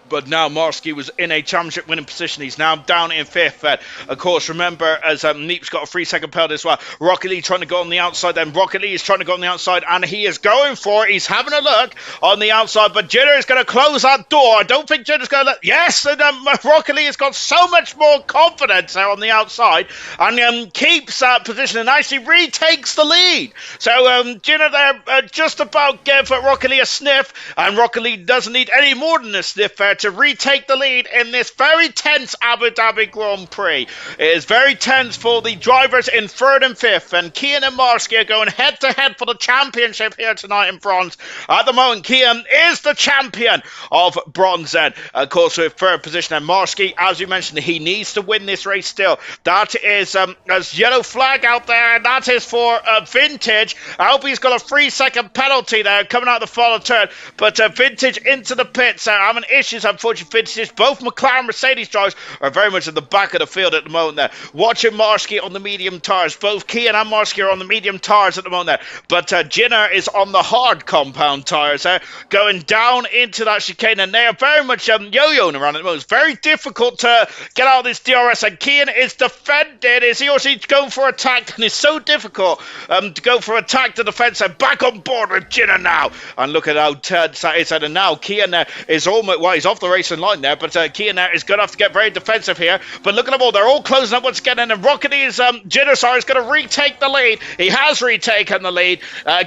But now Marski was in a championship winning position. He's now down in fifth. Of course, remember, as Neep's got a 3-second penalty as well. Rocket Lee trying to go on the outside. Then Rocket Lee is trying to go on the outside, and he is going for it. He's having a look on the outside, but Jenner is going to close that door. I don't think Jenner's going to let... Yes, and Rocket Lee has got so much more confidence there on the outside, and keeps that position and actually retakes the lead. So Jenner there just about gave Rocket Lee a sniff, and Rocket Lee doesn't need any more than a sniff there to retake the lead in this very tense Abu Dhabi Grand Prix. It is very tense for the drivers in third and fifth, and Kian and Marski are going head to head for the championship here tonight in bronze. At the moment, Kian is the champion of bronze then, of course, with third position. And Marski, as you mentioned, he needs to win this race still. That is as yellow flag out there, and that is for Vintage. I hope he's got a 3-second penalty there coming out of the final turn, but Vintage into the pits, having issues. Unfortunately, Vintage, both McLaren and Mercedes drivers are very much at the back of the field at the moment there. Watching Marski on the medium tyres. Both Kian and Marski are on the medium tyres at the moment there. But Jenner is on the hard compound tyres there, going down into that chicane, and they are very much yo-yoing around at the moment. It's very difficult to get out of this DRS, and Kian is defended. Is he also going for attack? And it's so difficult to go for attack to defense, and back on board with Jenner now. And look at how tense that is. And now Kian is almost, well, he's off the racing line there, but Kian is going to have to get very defensive here. But look at them all, they're all closing up once again, and Rocket is Jenner is going to retake the lead. He has retaken the lead,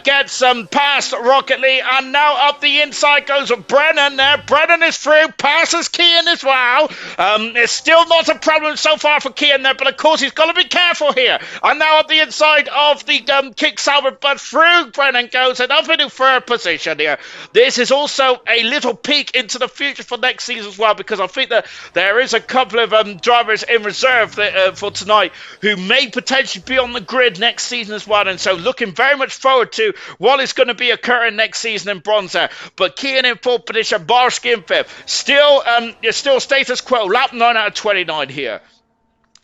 gets past Rocket Lee, and now up the inside goes Brennan there. Brennan is through, passes Kian as well. It's still not a problem so far for Kian there, but of course he's got to be careful here. And now up the inside of the kick salver, but through Brennan goes, and up into third position here. This is also a little peek into the future for next season as well, because I think that there is a couple of drivers in reserve for tonight who may potentially be on the grid next season as well, and so looking very much forward to what is going to be occurring next season in bronze there. But Kian in fourth position, Barski in fifth. Still status quo, lap 9 out of 29 here.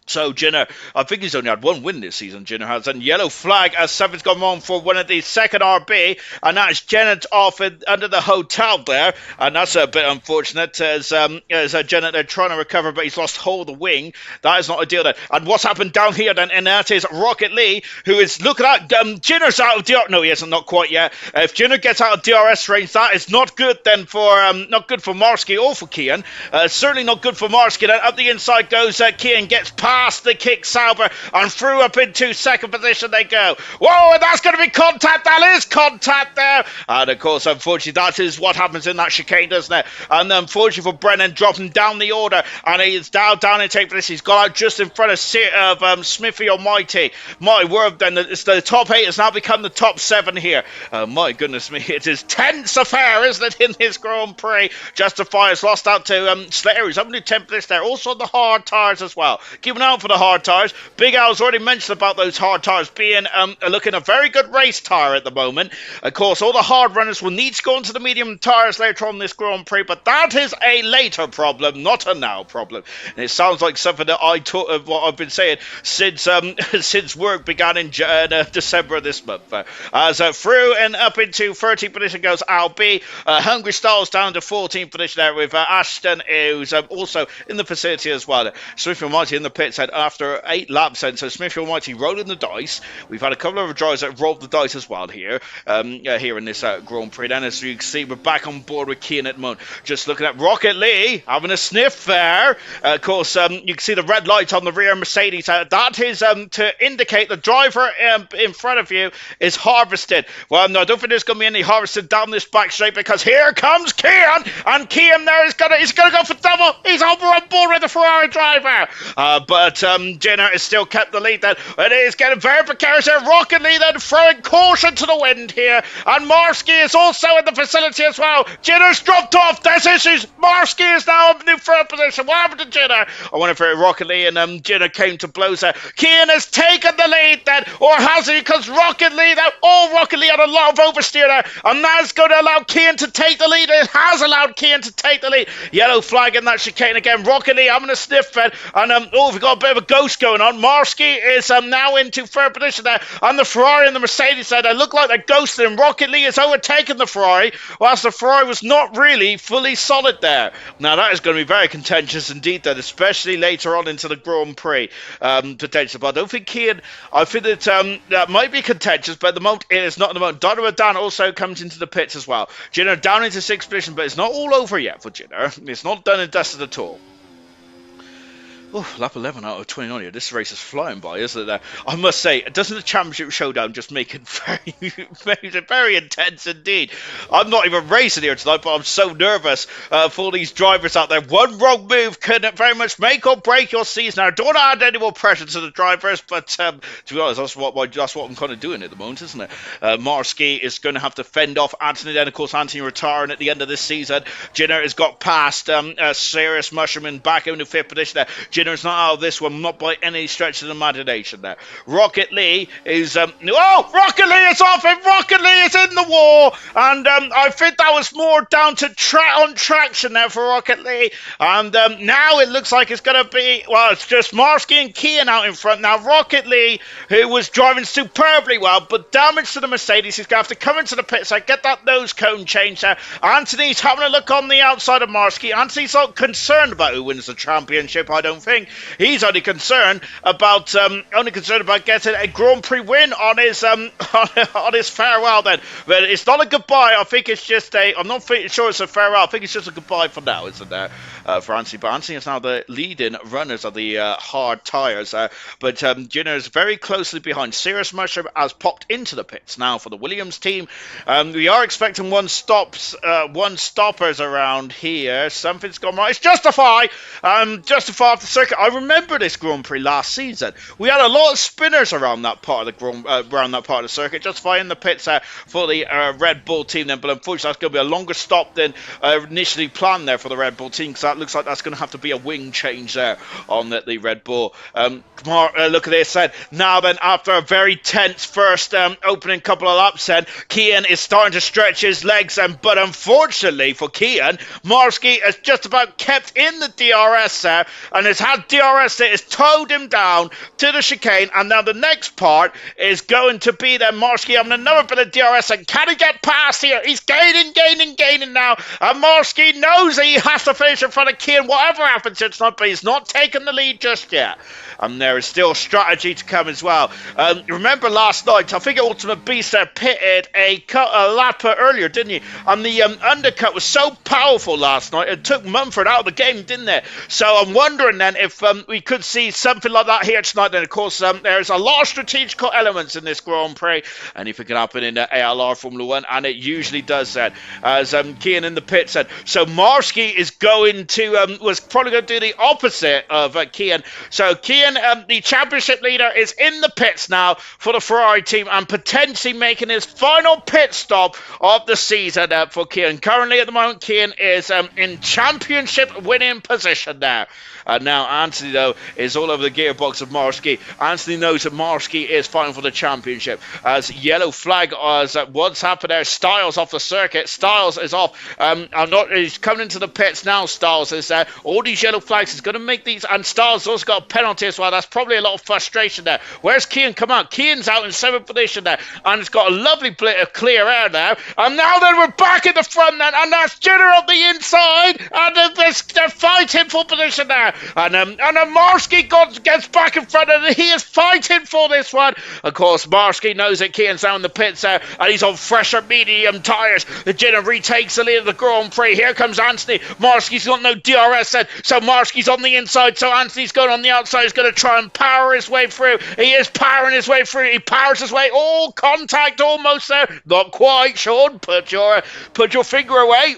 So Jenner, I think he's only had one win this season, Jenner has, and yellow flag as something's gone wrong for one of the second RB, and that is Jenner off under the hotel there, and that's a bit unfortunate as Jenner, they're trying to recover, but he's lost hold of the wing. That is not ideal then. And what's happened down here then, and that is Rocket Lee, who is, look at that, Jenner's out of DRS, no he isn't, not quite yet. If Jenner gets out of DRS range, that is not good then for, not good for Marski or for Kian, certainly not good for Marski. Then up the inside goes Kian, gets past the kick salver and through up into second position they go. Whoa, and that's going to be contact. That is contact there. And of course, unfortunately, that is what happens in that chicane, doesn't it? And unfortunately for Brennan, dropping down the order, and he's down in take for this. He's got out just in front of Smithy Almighty. My word, then it's the top 8 has now become the top 7 here. My goodness me, it is tense affair, isn't it, in this Grand Prix? Justifiers lost out to Slater, who's up in 10th place there. Also on the hard tyres as well. Keep an eye out for the hard tyres. Big Al's already mentioned about those hard tyres being looking a very good race tyre at the moment. Of course, all the hard runners will need to go into the medium tyres later on this Grand Prix, but that is a later problem, not a now problem. And it sounds like something that I taught of what I've been saying since since work began in December of this month. As through and up into 13th position goes Al B. Hungry Styles down to 14th position there with Ashton, who's also in the facility as well. Swift and Mighty in the pits. pits after 8 laps. And so Smith Almighty rolling the dice. We've had a couple of drivers that rolled the dice as well here in this Grand Prix. And as you can see, we're back on board with Keane at the moment. Just looking at Rocket Lee having a sniff there. Of course, you can see the red light on the rear Mercedes. That is to indicate the driver in front of you is harvested. Well, no, I don't think there's going to be any harvested down this back straight, because here comes Keane, and Keane there is he's gonna go for double. He's over on board with the Ferrari driver, but Jenner has still kept the lead. Then it is getting very precarious here. Rocket Lee then throwing caution to the wind here, and Marsky is also in the vicinity as well. Jenner's dropped off. There's issues. Marsky is now in third position. What happened to Jenner? I wonder if Rocket Lee and Jenner came to blows there. Keane has taken the lead then, or has he? Because Rocket Lee had a lot of oversteer there, and that's going to allow Keane to take the lead. It has allowed Keane to take the lead. Yellow flag in that chicane again. Rocket Lee having a sniff then, and we've got a bit of a ghost going on. Marsky is now into third position there, and the Ferrari and the Mercedes there, they look like they're ghosting. Rocket Lee has overtaken the Ferrari, whilst the Ferrari was not really fully solid there. Now that is going to be very contentious indeed then, especially later on into the Grand Prix potential. But I don't think Keane, I think that might be contentious, but at the moment it is not at the moment. Donovan Dan also comes into the pits as well. Jenner down into 6th position, but it's not all over yet for Jenner. It's not done and dusted at all. Oh, lap 11 out of 29 here. This race is flying by, isn't it? I must say, doesn't the championship showdown just make it very intense indeed? I'm not even racing here tonight, but I'm so nervous for these drivers out there. One wrong move can very much make or break your season. I don't want to add any more pressure to the drivers, but to be honest, that's what I'm kind of doing at the moment, isn't it? Marsky is going to have to fend off Anthony. Then, of course, Anthony retiring at the end of this season. Jenner has got past Serious Mushroom back into 5th position there. Jenner's not out of this one, not by any stretch of the imagination there. Rocket Lee is Rocket Lee is off, and Rocket Lee is in the wall, and I think that was more down to traction there for Rocket Lee, and now it looks like it's going to be, well, it's just Marsky and Keane out in front. Now Rocket Lee, who was driving superbly well, but damage to the Mercedes, he's going to have to come into the pit side, get that nose cone changed there. Anthony's having a look on the outside of Marsky. Anthony's not concerned about who wins the championship, I don't think. He's only concerned about getting a Grand Prix win on his farewell then. But it's not a goodbye. I think it's just I'm not sure it's a farewell. I think it's just a goodbye for now, isn't there, for Anthony? But Anthony is now the leading runners of the hard tyres. But Jenner is very closely behind. Serious Mushroom has popped into the pits now for the Williams team. We are expecting one stoppers around here. Something's gone right. It's Justify off the circuit. I remember this Grand Prix last season. We had a lot of spinners around that part of the circuit. Justify in the pits for the Red Bull team then, but unfortunately that's going to be a longer stop than initially planned there for the Red Bull team, because that looks like that's going to have to be a wing change there on the Red Bull. Look at this then. Now then, after a very tense first opening couple of laps then, Keane is starting to stretch his legs, but unfortunately for Keane, Marsky has just about kept in the DRS there, and has had DRS that has towed him down to the chicane, and now the next part is going to be then Marsky having another bit of DRS, and can he get past here? He's gaining now, and Marsky knows that he has to finish in front of Keane, whatever happens here tonight, but he's not taken the lead just yet. And there is still strategy to come as well. Remember last night, I think Ultimate Beast there pitted a lap earlier, didn't he? And the undercut was so powerful last night, it took Mumford out of the game, didn't it? So I'm wondering then if we could see something like that here tonight. Then, of course, there's a lot of strategical elements in this Grand Prix. Anything can happen in the ALR Formula 1, and it usually does that. As Keane in the pit said. So Marsky is going to, was probably going to do the opposite of Keane. So Keane, the championship leader, is in the pits now for the Ferrari team, and potentially making his final pit stop of the season for Keane. Currently, at the moment, Keane is in championship winning position there. Now Anthony, though, is all over the gearbox of Marsky. Anthony knows that Marsky is fighting for the championship. As yellow flag, as what's happened there, Styles off the circuit. Styles is off. He's coming into the pits now. Styles is there. All these yellow flags, he's going to make these, and Styles also got a penalty as well. That's probably a lot of frustration there. Where's Keane? Come on, Keane's out in 7th position there, and it's got a lovely bit of clear air now. And now then we're back in the front then, and that's Jenner on the inside, and they're fighting for position there. And and Marsky gets back in front of it. He is fighting for this one. Of course, Marsky knows that Keane's down in the pits there, and he's on fresher medium tyres. The Jenner retakes the lead of the Grand Prix. Here comes Anthony. Marsky's got no DRS then, so Marsky's on the inside, so Anthony's going on the outside. He's going to try and power his way through. He is powering his way through. He powers his way. Oh, contact almost there. Not quite, Sean. Put your finger away.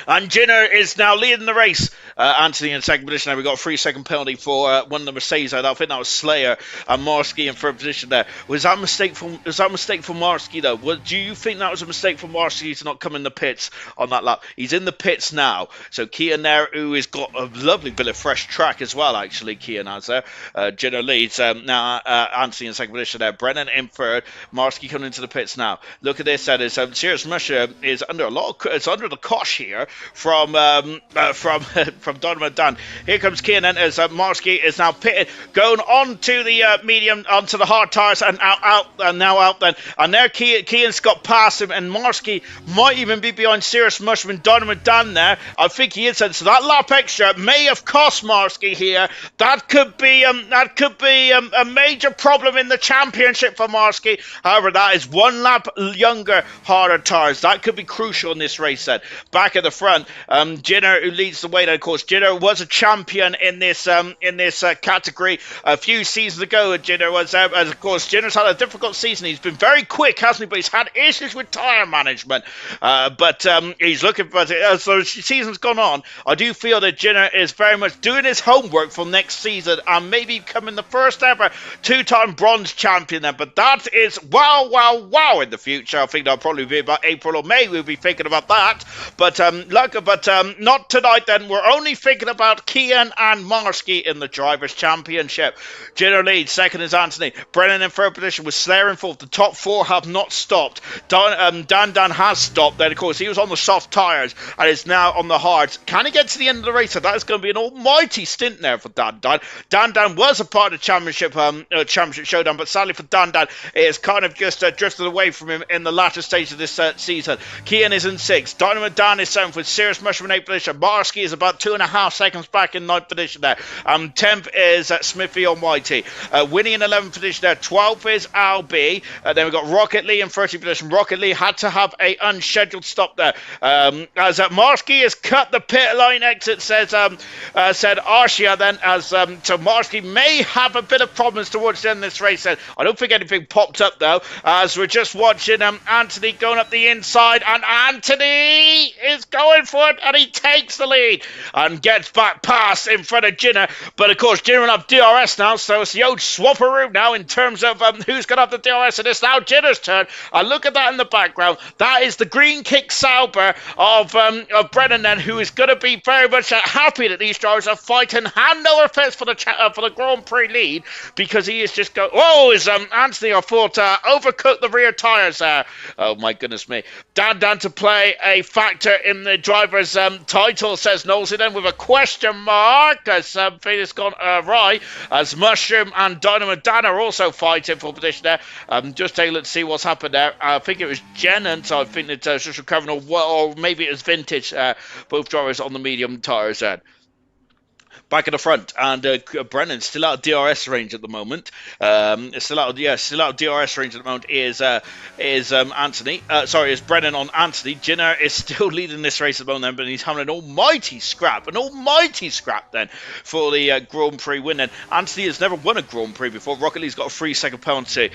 And Jenner is now leading the race. Anthony in second position there. We got a 3-second penalty for one of the Mercedes. I think that was Slayer and Marsky in third position there. Was that a mistake for Marsky though? Do you think that was a mistake for Marsky to not come in the pits on that lap? He's in the pits now. So Keane there, who has got a lovely bit of fresh track as well, actually, Keane has there. Jenner leads. Now Anthony in second position there. Brennan in third. Marsky coming into the pits now. Look at this. That is Serious Musher is under it's under the cosh here from Donovan Dunn. Here comes Keenan as Marsky is now pitted, going on to the medium, onto the hard tyres, and now out then. And there Kean's got past him, and Marsky might even be behind Serious Mushroom and Donovan Dunn there. I think he is. So that lap extra may have cost Marsky here. That could be a major problem in the championship for Marsky. However, that is one lap younger, harder tyres. That could be crucial in this race then. Back at the front, Jenner, who leads the way then, of course. Jenner was a champion in this category a few seasons ago. Jenner was, of course, Jenner's had a difficult season. He's been very quick, hasn't he? But he's had issues with tyre management. But he's looking for, as the season's gone on, I do feel that Jenner is very much doing his homework for next season and maybe becoming the first ever two-time bronze champion then. But that is wow in the future. I think that'll probably be about April or May. We'll be thinking about that. But not tonight then. We're only thinking about Kean and Marsky in the Drivers' Championship. Jenner leads. Second is Anthony. Brennan in third position with Slayer in fourth. The top four have not stopped. Dan has stopped. Then, of course, he was on the soft tyres and is now on the hards. Can he get to the end of the race? So that is going to be an almighty stint there for Dan. Dan was a part of the championship showdown, but sadly for Dan, it is kind of just drifted away from him in the latter stage of this season. Kean is in sixth. Dynamo Dan is seventh with Serious Mushroom in eighth position. Marsky is about 2.5 seconds back in ninth position there. 10th is Smithy Almighty. Winnie in 11th position there. 12th is Albi. Then we've got Rocket Lee in 13th position. Rocket Lee had to have a unscheduled stop there. As Marsky has cut the pit line exit, said Arshia then, so Marsky may have a bit of problems towards the end of this race then. I don't think anything popped up though, as we're just watching Anthony going up the inside, and Anthony is going for it, and he takes the lead and gets back past in front of Jenner. But of course Jenner will have DRS now, so it's the old swapperoo now in terms of who's going to have the DRS, and it's now Jenner's turn. And look at that in the background. That is the green kick Sauber of Brennan then, who is going to be very much happy that these drivers are fighting hand over fist for the Grand Prix lead, because he is just going, is Anthony, I thought, overcooked the rear tyres there. Oh my goodness me. Dan to play a factor in the driver's title, says Knowlesy then, with a question mark, as something has gone awry, as Mushroom and Dynamo Dan are also fighting for position there. Just take a look to see what's happened there. I think it was Jennant, I think it's just recovering, or maybe it was Vintage, both drivers on the medium tyres then. Back at the front, and Brennan's still out of DRS range at the moment. Still out of DRS range at the moment is Anthony. Is Brennan on Anthony. Jenner is still leading this race at the moment, but he's having an almighty scrap then for the Grand Prix win. Then Anthony has never won a Grand Prix before. Rocket Lee's got a 3-second penalty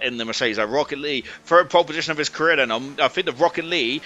in the Mercedes. Rocket Lee, third pole position of his career. Then I think that Rocket Lee,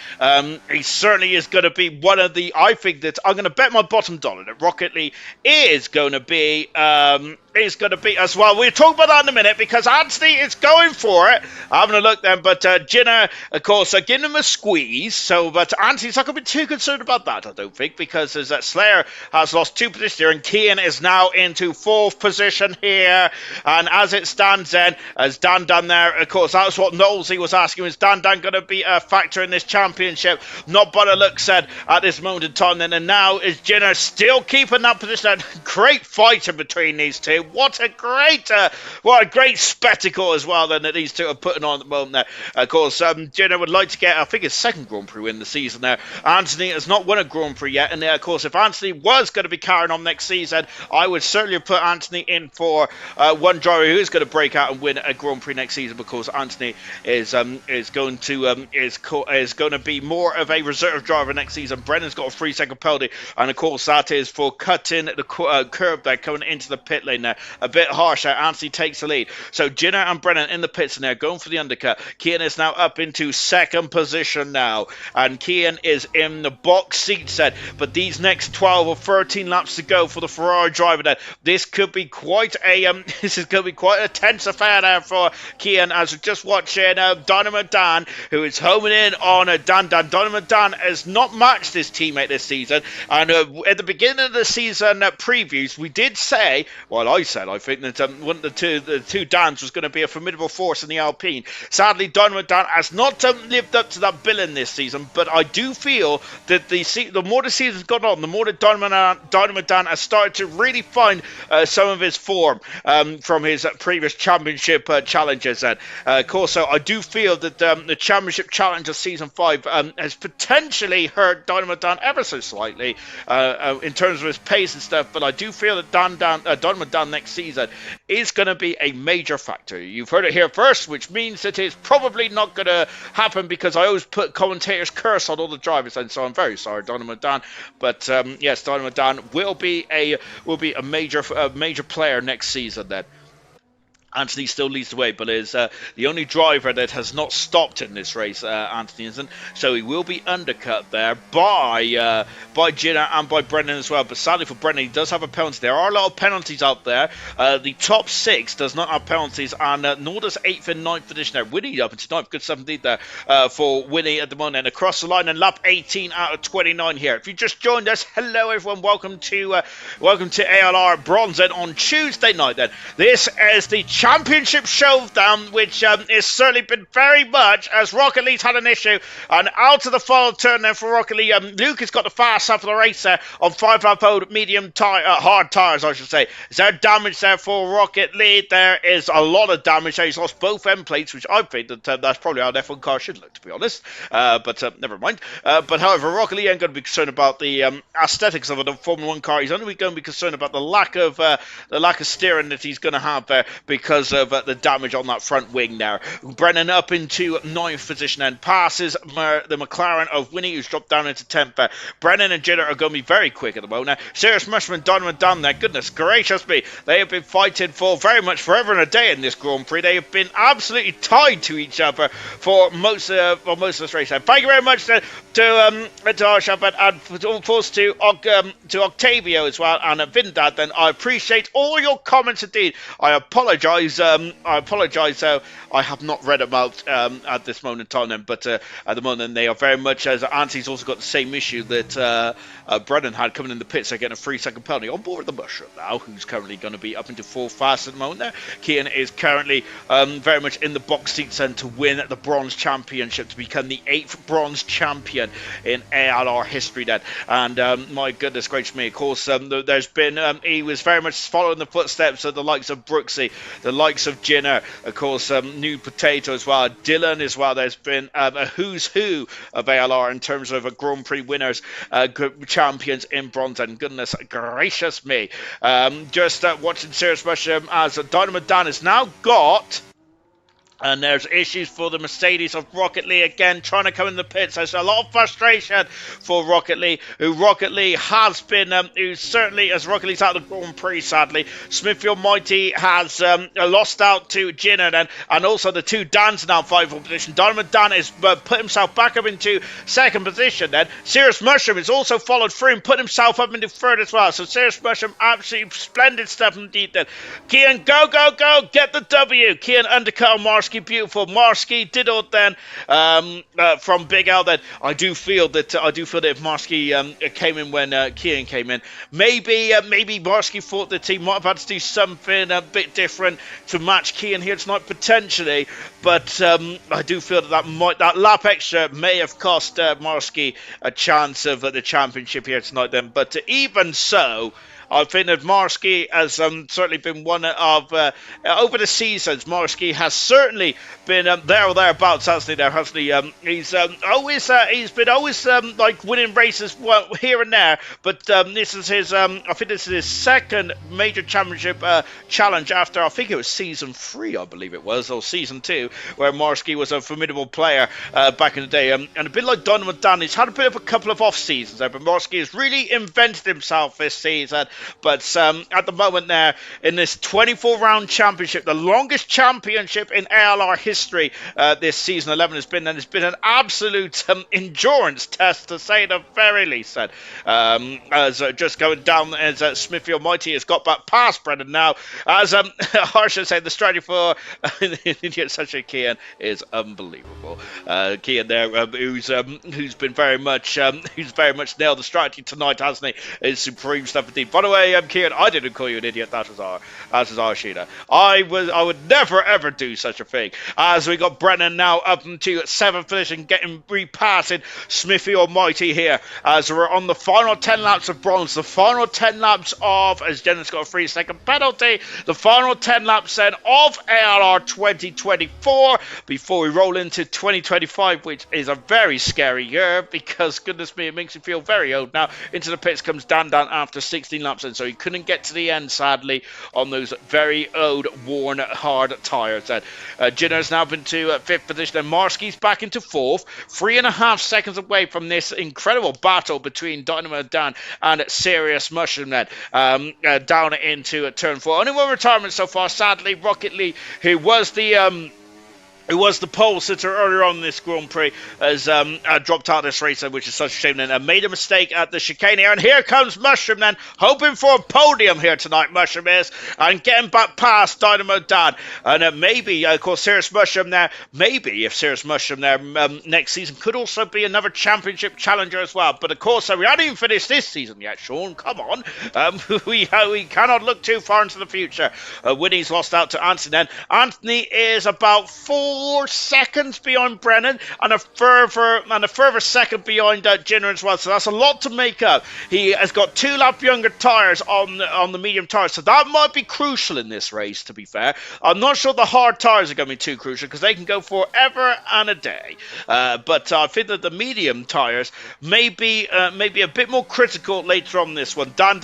he certainly is going to be one of the. I think that I'm going to bet my bottom dollar that Rocket Lee is going to be as well. We'll talk about that in a minute, because Anthony is going for it. Having a look then, but Jenner, of course, giving him a squeeze. But Anthony's not going to be too concerned about that, I don't think, because as that Slayer has lost 2 positions here, and Kean is now into 4th position here. And as it stands then, as Dan there, of course, that's what Knowlesy was asking, is Dan going to be a factor in this championship? Not by the look said at this moment in time then. And now is Jenner still keeping that position. Great fight in between these two. here. What a great spectacle as well then that these two are putting on at the moment there. Of course, Jenna would like to get, I think, his second Grand Prix win the season there. Anthony has not won a Grand Prix yet, and of course, if Anthony was going to be carrying on next season, I would certainly put Anthony in for one driver who is going to break out and win a Grand Prix next season, because Anthony is going to be more of a reserve driver next season. Brennan's got a 3-second penalty, and of course that is for cutting the curb there coming into the pit lane there. A bit harsh there. Anthony takes the lead. So Jenna and Brennan in the pits and they're going for the undercut. Kian is now up into second position now, and Kian is in the box seat set. But these next 12 or 13 laps to go for the Ferrari driver there. This could be quite a tense affair there for Kian, as we're just watching Dynamo Dan, who is homing in on Dan. Dynamo Dan has not matched his teammate this season, and at the beginning of the season previews, we did say, well, I think that one of the two Dans was going to be a formidable force in the Alpine. Sadly, Dynamo Dan has not lived up to that billing this season, but I do feel that the more the season's gone on, the more that Dynamo Dan has started to really find some of his form from his previous championship challenges. And of course, so I do feel that the championship challenge of season 5 has potentially hurt Dynamo Dan ever so slightly in terms of his pace and stuff, but I do feel that Dynamo Dan next season is going to be a major factor. You've heard it here first, which means that it's probably not going to happen, because I always put commentators' curse on all the drivers, and so I'm very sorry, Dynamo Dan. But yes, Dynamo Dan will be a major player next season then. Anthony still leads the way, but is the only driver that has not stopped in this race. Anthony isn't, so he will be undercut there by Gina and by Brennan as well. But sadly for Brennan, he does have a penalty. There are a lot of penalties out there. The top 6 does not have penalties, and nor does 8th and 9th position there. Winnie up into 9th, good 17th there for Winnie at the moment. And across the line, and lap 18 out of 29 here. If you just joined us, hello everyone, welcome to ALR Bronze End on Tuesday night. Then this is the Championship Showdown, which has certainly been very much, as Rocket Lee's had an issue, and out of the final turn then for Rocket Lee. Luke has got the fast half of the race there on 5-lap old medium hard tyres, I should say. Is there damage there for Rocket Lee? There is a lot of damage there. He's lost both end plates, which I think that that's probably how an F1 car should look, to be honest. But never mind. But however, Rocket Lee ain't going to be concerned about the aesthetics of a Formula 1 car. He's only going to be concerned about the lack of steering that he's going to have there, because of the damage on that front wing there. Brennan up into 9th position and passes the McLaren of Winnie, who's dropped down into 10th. Brennan and Jitter are going to be very quick at the moment. Now, Serious Mushman, Dynamo Dan there, goodness gracious me, they have been fighting for very much forever and a day in this Grand Prix. They have been absolutely tied to each other for most of this race. Thank you very much to Arshav, and of course to Octavio as well, and Vindad. Then I appreciate all your comments indeed. I apologise. I have not read them out at this moment in time, then, but at the moment they are very much, as Auntie's also got the same issue that Brennan had coming in the pits. They're getting a 3-second penalty on board the Mushroom now, who's currently going to be up into 4th fast at the moment there. Kian is currently very much in the box seats then to win the Bronze Championship, to become the 8th Bronze Champion in ALR history then. And my goodness gracious me, of course, there's been, he was very much following the footsteps of the likes of Brooksy, the likes of Jinner, of course, New Potato as well, Dylan as well. There's been a who's who of ALR in terms of Grand Prix winners, champions in bronze, and goodness gracious me. Just watching Serious Mushroom as Dynamo Dan has now got And there's issues for the Mercedes of Rocket Lee again, trying to come in the pits. There's a lot of frustration for Rocket Lee, who Rocket Lee has been, who certainly, as Rocket Lee's out of the Grand Prix, sadly. Smithfield Mighty has lost out to Jinner, and also the two Dans now in final position. Dynamo Dan has put himself back up into second position then. Serious Mushroom has also followed through and put himself up into third as well. So Serious Mushroom, absolutely splendid stuff indeed then. Kian, go, go, go, get the W. Kian undercut on Marsky, beautiful. Marsky diddled then from Big Al then. I do feel that if Marsky came in when Kian came in, maybe Marsky thought that he might have had to do something a bit different to match Kian here tonight potentially, but I do feel that lap extra may have cost Marsky a chance of the championship here tonight then. But even so, I think that Marsky has certainly been one of over the seasons. Marsky has certainly been there or thereabouts, hasn't he? There, hasn't he? He's been always like winning races here and there, but this is his. I think this is his second major championship challenge after, I think it was season 3, I believe it was, or season 2, where Marsky was a formidable player back in the day. And a bit like Donovan Dunn, he's had a bit of a couple of off seasons there, but Marsky has really invented himself this season. But at the moment there, in this 24-round championship, the longest championship in ALR history, this season 11 has been, and it's been an absolute endurance test, to say the very least. As just going down, as Smithy Almighty has got back past Brendan now, as Harsha said, the strategy for such a Kian is unbelievable. Kian there, who's been very much nailed the strategy tonight, hasn't he? Is supreme stuff indeed. By the way, Kian, I didn't call you an idiot. That was our Sheena. I would never ever do such a thing. As we got Brennan now up into 7th position, getting repassing Smithy Almighty here. As we're on the final 10 laps of bronze, the final 10 laps of, as Jenna's got a 3-second penalty, the final 10 laps then of ALR 2024 before we roll into 2025, which is a very scary year because, goodness me, it makes me feel very old now. Into the pits comes Dan after 16 laps, and so he couldn't get to the end, sadly, on those very old, worn, hard tyres. Jenna's now been to 5th position, and Marsky's back into 4th, 3.5 seconds away from this incredible battle between Dynamo Dan and Serious Mushroom then, down into turn 4. Only one retirement so far, sadly. Rocket Lee, who was the pole sitter earlier on in this Grand Prix, has dropped out of this race, which is such a shame. Then made a mistake at the chicane here, and here comes Mushroom then, hoping for a podium here tonight. Mushroom is, and getting back past Dynamo Dan, and maybe, of course, Serious Mushroom there. Maybe if Serious Mushroom there next season could also be another championship challenger as well. But of course, we haven't even finished this season yet, Sean. Come on, we cannot look too far into the future. Winnie's lost out to Anthony. Then Anthony is about 4 seconds behind Brennan, and a further second behind Jenner as well. So that's a lot to make up. He has got 2 lap younger tyres on the medium tyres, so that might be crucial in this race, to be fair. I'm not sure the hard tyres are going to be too crucial because they can go forever and a day. But I think that the medium tyres may be a bit more critical later on this one. Dan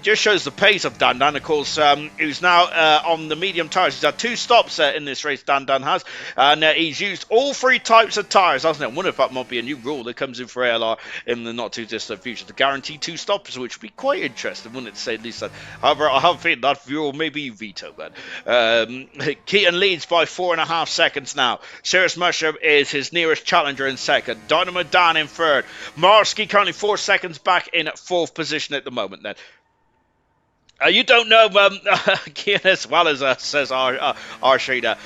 just shows the pace of Dan, of course, who's now on the medium tyres. He's had 2 stops in this race, Dan has. And he's used all 3 types of tyres, hasn't it? I wonder if that might be a new rule that comes in for ALR in the not too distant future to guarantee 2 stops, which would be quite interesting, wouldn't it, to say at least that. However, I have a feeling that rule may be vetoed then. Keaton leads by 4.5 seconds now. Serious Mushroom is his nearest challenger in 2nd. Dynamo Dan in 3rd. Marsky currently 4 seconds back in 4th position at the moment then. You don't know Kian as well as says our Shada.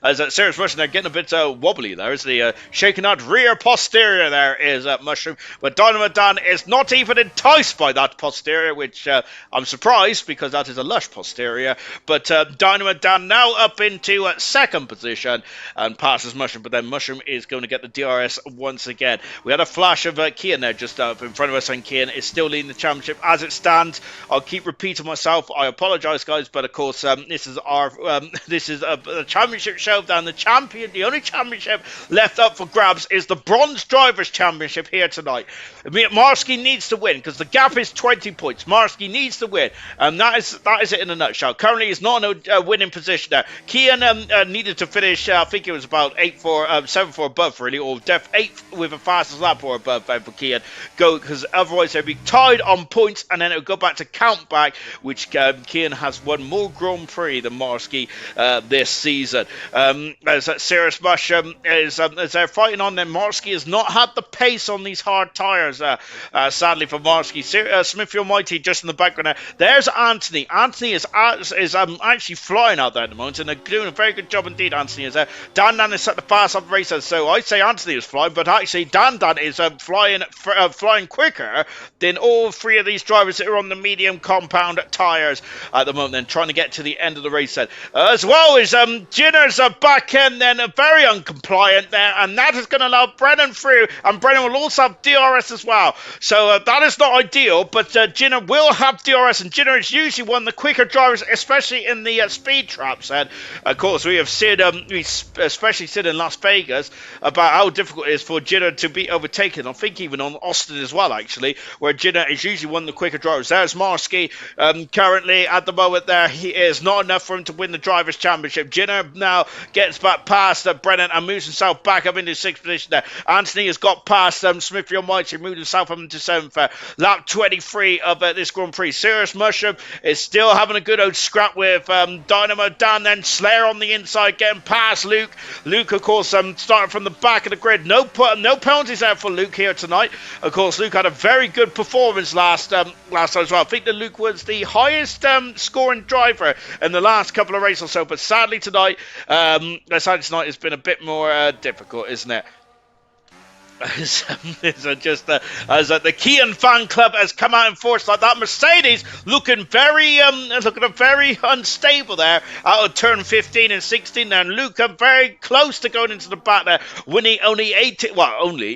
As Serious Mushroom, they're getting a bit wobbly there, isn't he? Shaking out rear posterior there is Mushroom. But Dynamo Dan is not even enticed by that posterior, which I'm surprised because that is a lush posterior. But Dynamo Dan now up into 2nd position and passes Mushroom. But then Mushroom is going to get the DRS once again. We had a flash of Kian there just up in front of us, and Kian is still leading the championship as it stands. I'll keep repeating myself. I apologise, guys, but of course, this is a championship showdown. The only championship left up for grabs is the Bronze Drivers' Championship here tonight. Marsky needs to win because the gap is 20 points. Marsky needs to win, and that is it in a nutshell. Currently, he's not in a winning position there. Kian needed to finish. I think it was about 7 for above, really, or 8th with a fastest lap or above for Kian. Because otherwise they'd be tied on points, and then it would go back to count back, which Kian has won more Grand Prix than Marsky this season. As Serious Mushroom is as they're fighting on, then Marsky has not had the pace on these hard tyres, sadly for Marsky. Smithy Almighty just in the background there. There's Anthony. Anthony is actually flying out there at the moment, and they're doing a very good job indeed. Anthony is there. Dan is at the fast up racer, so I say Anthony is flying, but actually Dan is flying quicker than all 3 of these drivers that are on the medium compound tyres at the moment, then trying to get to the end of the race then. As well as Ginner's back end then, very uncompliant there, and that is going to allow Brennan through, and Brennan will also have DRS as well. So that is not ideal, but Ginner will have DRS, and Ginner is usually one of the quicker drivers, especially in the speed traps. And of course, we have seen, especially seen in Las Vegas, about how difficult it is for Ginner to be overtaken. I think even on Austin as well, actually, where Ginner is usually one of the quicker drivers. There's Marsky currently at the moment there. He is not enough for him to win the Drivers' Championship. Ginner now gets back past Brennan and moves himself back up into 6th position there. Anthony has got past Smithy Almighty, moved himself up into 7th. Lap 23 of this Grand Prix. Serious Mushroom is still having a good old scrap with Dynamo Dan, then Slayer on the inside, getting past Luke. Luke, of course, starting from the back of the grid. No penalties out for Luke here tonight. Of course, Luke had a very good performance last time as well. I think that Luke was the highest scoring driver in the last couple of races or so, but sadly tonight has been a bit more difficult, isn't it? As the Kean fan club has come out in force like that. Mercedes looking very unstable there out of turn 15 and 16 there. And Luke very close to going into the back there. Winnie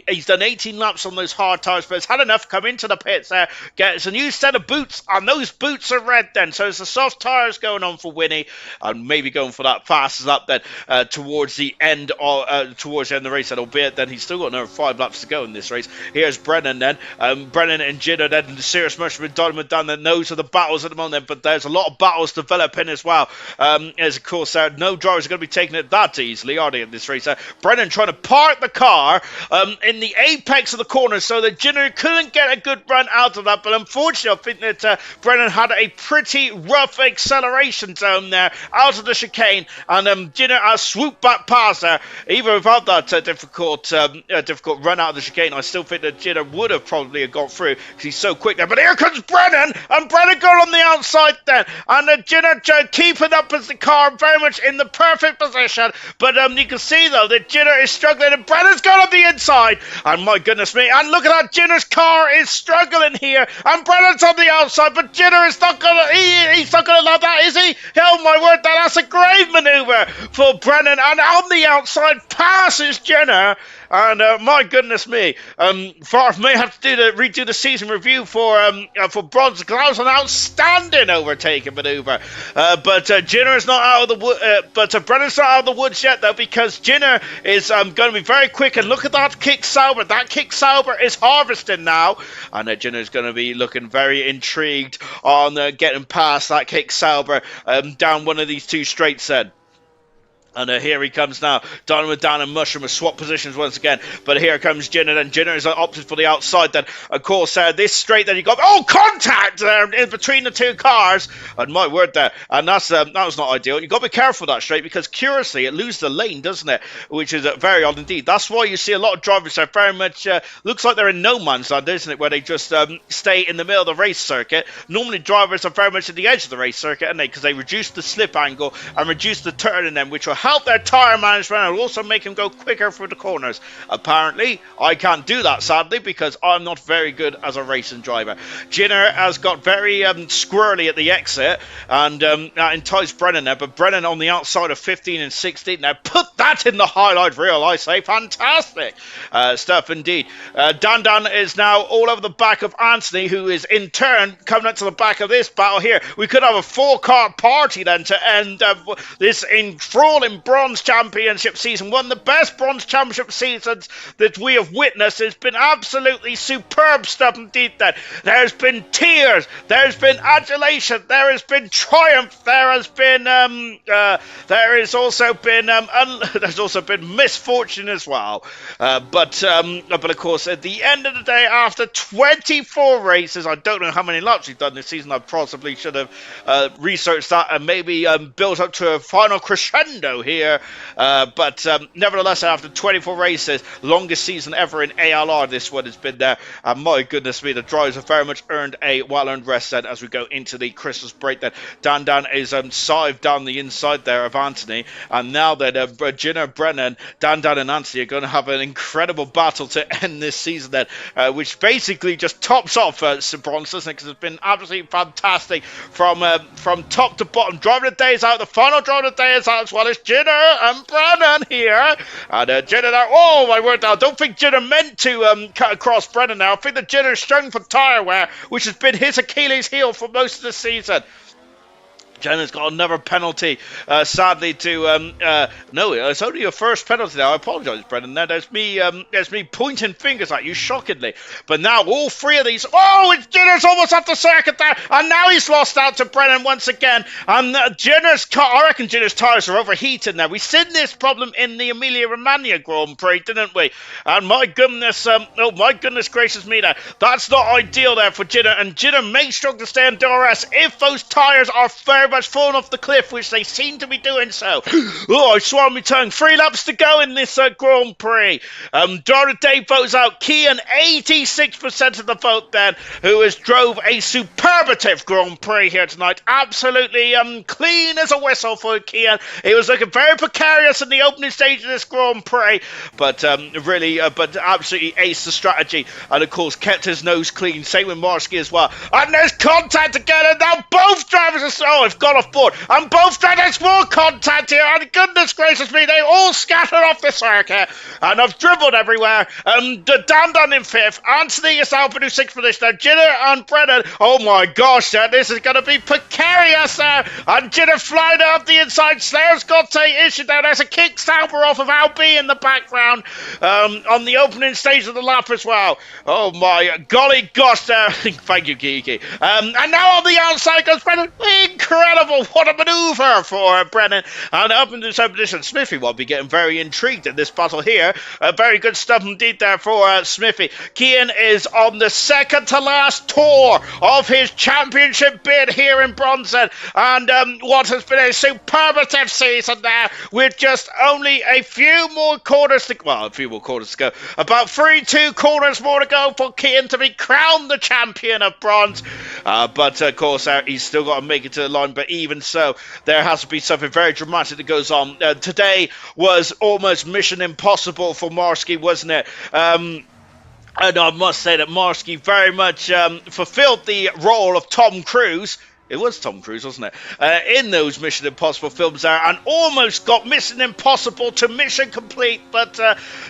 he's done 18 laps on those hard tyres, but has had enough come into the pits there. Gets a new set of boots, and those boots are red then. So it's the soft tyres going on for Winnie, and maybe going for that fastest lap then towards the end of the race. And albeit then he's still got another 5 laps to go in this race. Here's Brennan then. Brennan and Ginner then. The Serious Mushroom and Donovan done. Then those are the battles at the moment. But there's a lot of battles developing as well. As of course no drivers are going to be taking it that easily, are they, in this race? Brennan trying to park the car in the apex of the corner so that Ginner couldn't get a good run out of that. But unfortunately, I think that Brennan had a pretty rough acceleration zone there out of the chicane, and Ginner has swooped back past there. Even without that difficult run out of the chicane, I still think that Ginner would have probably got through because he's so quick there. But here comes Brennan, and Brennan got on the outside then, and Ginner keeping up as the car very much in the perfect position. But you can see though that Ginner is struggling, and Brennan's got on the inside, and my goodness me, and look at that, Ginner's car is struggling here, and Brennan's on the outside, but Ginner is not gonna he's not gonna love that, is he? Oh my word, that's a grave manoeuvre for Brennan, and on the outside passes Ginner. And my goodness me, Farf may have to redo the season review for bronze, because that was an outstanding overtaking manoeuvre. But Ginner is not out of the wood. Brennan's not out of the woods yet though, because Ginner is going to be very quick. And look at that kick Sauber. That kick Sauber is harvesting now, and Ginner is going to be looking very intrigued on getting past that kick Sauber down one of these two straights then. And here he comes now. Donovan Dan and Mushroom have swapped positions once again. But here comes Ginner, and Ginner is opted for the outside then. Of course, this straight then you got... Oh, contact there in between the two cars. And my word there. And that was not ideal. You've got to be careful that straight, because curiously, it loses the lane, doesn't it? Which is very odd indeed. That's why you see a lot of drivers are very much... looks like they're in no man's land, isn't it? Where they just stay in the middle of the race circuit. Normally, drivers are very much at the edge of the race circuit, aren't they? Because they reduce the slip angle and reduce the turn in them, which will help their tyre management and will also make them go quicker through the corners. Apparently, I can't do that, sadly, because I'm not very good as a racing driver. Ginner has got very squirrely at the exit, and that enticed Brennan there, but Brennan on the outside of 15 and 16. Now, put that in the highlight reel, I say. Fantastic stuff indeed. Dan is now all over the back of Anthony, who is in turn coming up to the back of this battle here. We could have a 4-car party then to end this enthralling bronze championship season. One of the best bronze championship seasons that we have witnessed. It's been absolutely superb stuff indeed then. There's been tears, there's been adulation, there has been triumph, there's also been misfortune as well. But of course, at the end of the day, after 24 races, I don't know how many laps we've done this season. I possibly should have researched that and maybe built up to a final crescendo here. But nevertheless, after 24 races, longest season ever in ALR, this one has been there. And my goodness me, the drivers have very much earned a well-earned rest then as we go into the Christmas break. Then Dan is sived down the inside there of Anthony, and now that Jenna, Brennan, Dan and Anthony are going to have an incredible battle to end this season then, which basically just tops off St. Bronze, doesn't it? Because it's been absolutely fantastic from top to bottom. Driving the day is out. The final drive of the day is out, as well as Jenna and Brennan here. And Jenna now, oh my word, now I don't think Jenna meant to cut across Brennan now. I think that Jenna is struggling for tyre wear, which has been his Achilles heel for most of the season. Jenna's got another penalty, sadly, to no, it's only your first penalty now. I apologise, Brendan. There's me pointing fingers at you, shockingly. But now all three of these, Jenna's almost off the circuit there, and now he's lost out to Brennan once again. And I reckon Jenna's tyres are overheating now. We've seen this problem in the Emilia-Romagna Grand Prix, didn't we? And my goodness, my goodness gracious me there. That's not ideal there for Jenna, and Jenna may struggle to stay on DRS if those tyres are very much falling off the cliff, which they seem to be doing so. I swallowed my tongue. 3 laps to go in this Grand Prix. Driver of the day votes out Kian, 86% of the vote then, who has drove a superlative Grand Prix here tonight. Absolutely clean as a whistle for Kian. He was looking very precarious in the opening stage of this Grand Prix, but but absolutely aced the strategy, and of course kept his nose clean. Same with Marsky as well. And there's contact again, and now both drivers are have gone off board, and both drivers more contact here, and goodness gracious me, they all scattered off the circuit, and I've dribbled everywhere. Dan in 5th, Anthony is out in 6th position, Jenna and Brennan, oh my gosh, this is going to be precarious there, and Jenna flying up the inside. Slayer's got a issue there. There's a kick stamper off of Albie in the background on the opening stage of the lap as well. Oh my golly gosh there. Thank you, Kiki. And now on the outside goes Brennan. Incredible, what a manoeuvre for Brennan. And up into the same position, Smithy will be getting very intrigued in this battle here. Very good stuff indeed there for Smithy. Kian is on the second to last tour of his championship bid here in Bronson, and what has been a superlative season there, with just only a few more corners to go. About 3 corners more to go for Kian to be crowned the champion of bronze. But of course, he's still got to make it to the line. But even so, there has to be something very dramatic that goes on. Today was almost mission impossible for Marsky, wasn't it? And I must say that Marsky very much fulfilled the role of Tom Cruise. It was Tom Cruise, wasn't it? In those Mission Impossible films there, and almost got Mission Impossible to mission complete, but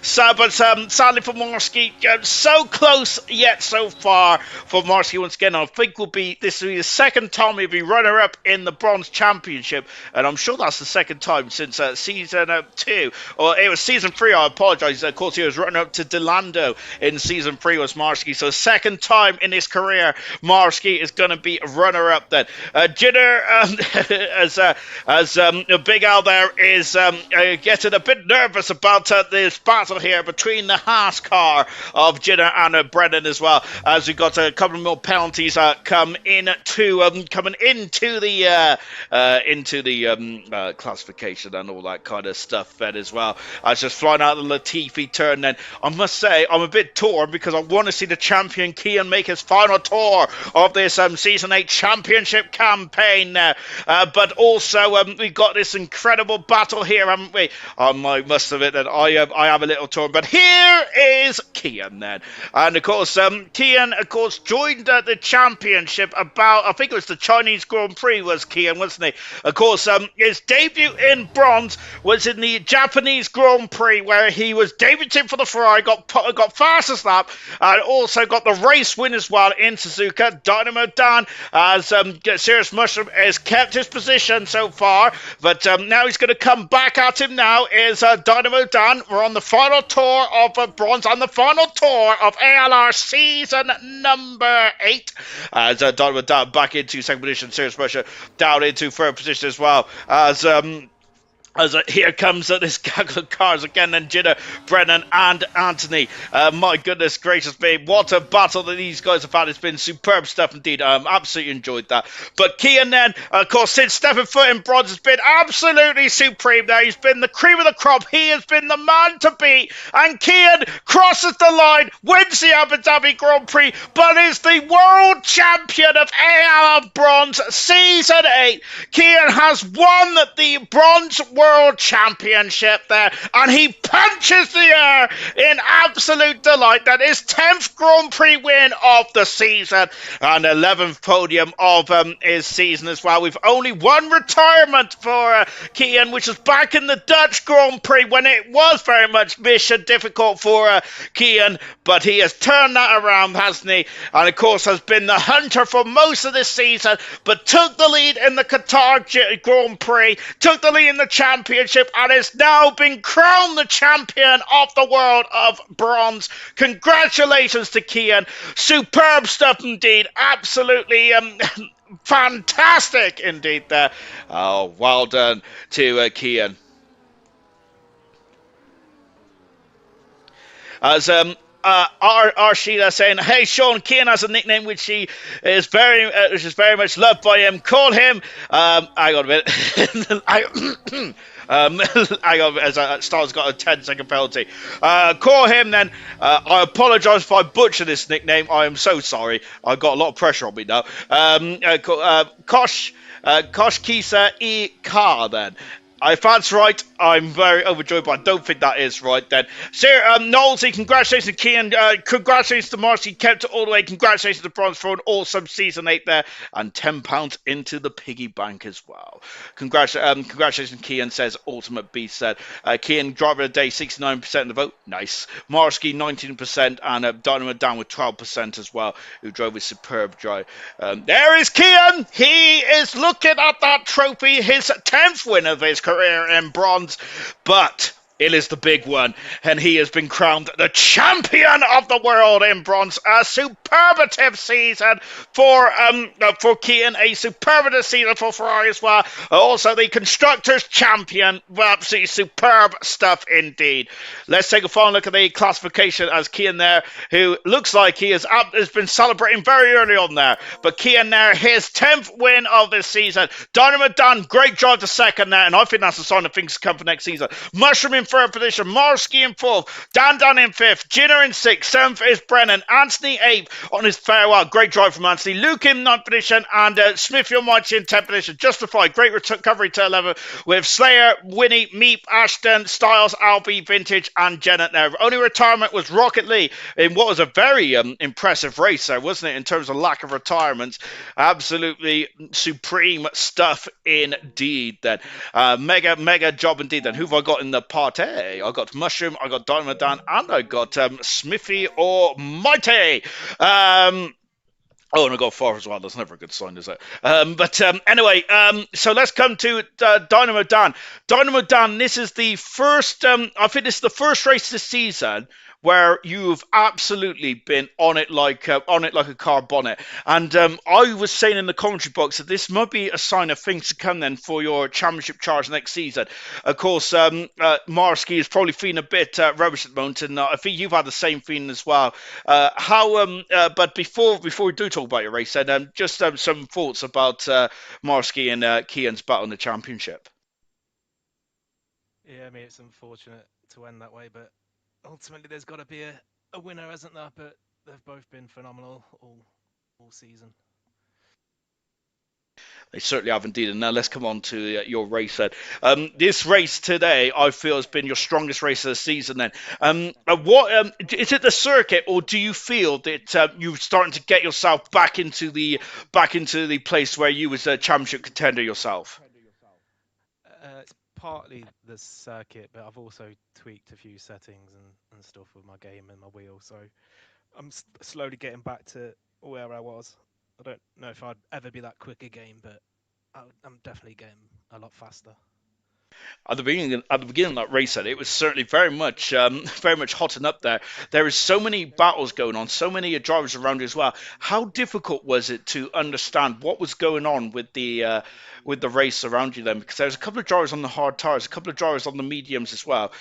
sadly for Marsky, so close yet so far for Marsky once again. I think this will be the second time he'll be runner-up in the Bronze Championship, and I'm sure that's the second time since season 2, or it was season 3. I apologise. Of course, he was runner-up to Delando in season 3 was Marsky, so second time in his career, Marsky is going to be a runner-up then. Jenner, as Big Al there is getting a bit nervous about this battle here between the Haas car of Jenner and Brennan as well, as we've got a couple more penalties coming into the classification and all that kind of stuff then as well. I was just flying out the Latifi turn then. I must say I'm a bit torn because I want to see the champion Kian make his final tour of this season 8 championship campaign now, but also we've got this incredible battle here, haven't we? I must admit that I have a little torn, but here is Kian then, and of course Kian of course joined the championship about, I think it was the Chinese Grand Prix was Kian, wasn't he? Of course his debut in bronze was in the Japanese Grand Prix, where he was debuting for the Ferrari, got fastest lap, and also got the race win as well in Suzuka. Dynamo Dan as Serious Mushroom has kept his position so far, but now he's going to come back at him now is Dynamo Dan. We're on the final tour of bronze, on the final tour of ALR season number 8, as Dynamo Dan back into second position, Serious Mushroom down into third position as well, as As here comes this gaggle of cars again, and Jenna, Brennan, and Anthony. My goodness gracious me, what a battle that these guys have had. It's been superb stuff indeed. Absolutely enjoyed that. But Kian then, of course, since stepping foot in bronze, has been absolutely supreme there. He's been the cream of the crop. He has been the man to beat. And Kian crosses the line, wins the Abu Dhabi Grand Prix, but is the world champion of ALR Bronze Season 8. Kian has won the Bronze World Championship there, and he punches the air in absolute delight. That is 10th Grand Prix win of the season and 11th podium of his season as well. We've only one retirement for Kian, which was back in the Dutch Grand Prix when it was very much mission difficult for Kian, but he has turned that around, hasn't he? And of course has been the hunter for most of this season, but took the lead in the Qatar Grand Prix, took the lead in the championship, and has now been crowned the champion of the world of bronze. Congratulations to Kian. Superb stuff indeed. Absolutely fantastic indeed there. Oh, well done to Kian. As our Sheila saying, "Hey Sean, Kian has a nickname which he is which is very much loved by him. Call him." Hang on a minute. Hang on, as Star's got a 10-second penalty. Call him then. I apologise if I butcher this nickname. I am so sorry. I've got a lot of pressure on me now. Kosh Kisa E Car then. If that's right, I'm very overjoyed, but I don't think that is right then. Sir Knowlesy, congratulations to Kian, congratulations to Marcy, kept it all the way, congratulations to Bronze for an awesome Season 8 there, and £10 into the piggy bank as well. Congratulations Kian, says Ultimate Beast said. Kian, driver of the day, 69% of the vote, nice. Marsky, 19%, and Dynamo down with 12% as well, who drove a superb drive. There is Kian, he is looking at that trophy, his 10th win of his career in bronze, but it is the big one, and he has been crowned the champion of the world in bronze. A superlative season for Kian, a superlative season for Ferrari as well. Also the constructors champion. Absolutely superb stuff indeed. Let's take a final look at the classification as Kian there, who looks like he has been celebrating very early on there. But Kian there, his 10th win of this season. Dynamo Dan, great drive to second there, and I think that's a sign of things to come for next season. Mushroom in third position, Marsky in fourth, Dan in fifth, Jinner in sixth, seventh is Brennan, Anthony eighth on his farewell. Great drive from Anthony. Luke in ninth position, and Smith Almighty in 10th position. Justified, great recovery to 11th with Slayer, Winnie, Meep, Ashton, Styles, Albie, Vintage, and Janet there. Only retirement was Rocket Lee in what was a very impressive race there, wasn't it, in terms of lack of retirements. Absolutely supreme stuff indeed then. Mega job indeed then. Who have I got in the party? I got Mushroom, I got Dynamo Dan, and I got Smithy Almighty. Oh, and I got 4 as well. That's never a good sign, is it? Anyway, so let's come to Dynamo Dan. Dynamo Dan, this is the first, I think this is the first race this season where you've absolutely been on it like a car bonnet. And I was saying in the commentary box that this might be a sign of things to come then for your championship charge next season. Of course, Marsky is probably feeling a bit rubbish at the moment, and I think you've had the same feeling as well. But before we do talk about your race, then just some thoughts about Marsky and Kian's battle in the championship. Yeah, I mean, it's unfortunate to end that way, but ultimately there's got to be a winner, hasn't there? But they've both been phenomenal all season. They certainly have indeed. And now let's come on to your race then. This race today, I feel, has been your strongest race of the season then. Is it the circuit, or do you feel that you're starting to get yourself back into the place where you was a championship contender yourself? It's partly the circuit, but I've also tweaked a few settings and stuff with my game and my wheel. So I'm slowly getting back to where I was. I don't know if I'd ever be that quick again, but I'm definitely getting a lot faster. At the beginning of that race, it was certainly very much, very much hotting up there. There is so many battles going on, so many drivers around you as well. How difficult was it to understand what was going on with the race around you then? Because there was a couple of drivers on the hard tires, a couple of drivers on the mediums as well.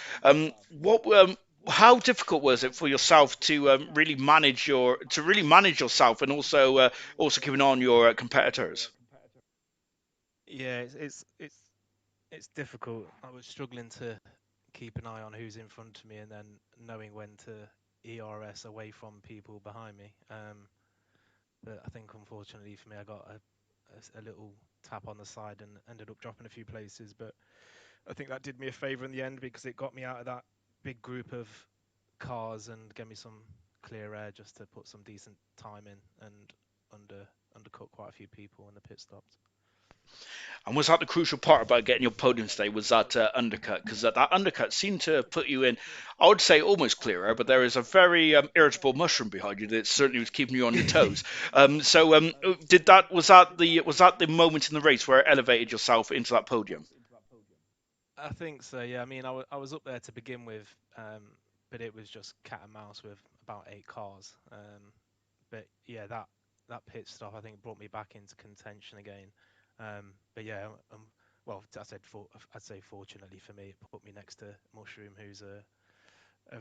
What how difficult was it for yourself to really manage yourself and also keeping on your competitors? Yeah, it's difficult. I was struggling to keep an eye on who's in front of me and then knowing when to ERS away from people behind me. But I think unfortunately for me, I got a little tap on the side and ended up dropping a few places. But I think that did me a favour in the end because it got me out of that big group of cars and gave me some clear air just to put some decent time in and undercut quite a few people when the pit stopped. And was that the crucial part about getting your podium today? Was that undercut? Because that undercut seemed to put you in, I would say, almost clearer, but there is a very irritable mushroom behind you that certainly was keeping you on your toes. Did that was that the moment in the race where it elevated yourself into that podium? I think so. Yeah. I mean, I was up there to begin with, but it was just cat and mouse with about 8 cars. But yeah, that pit stop I think brought me back into contention again. But yeah, well, I'd say fortunately for me, it put me next to Mushroom, who's a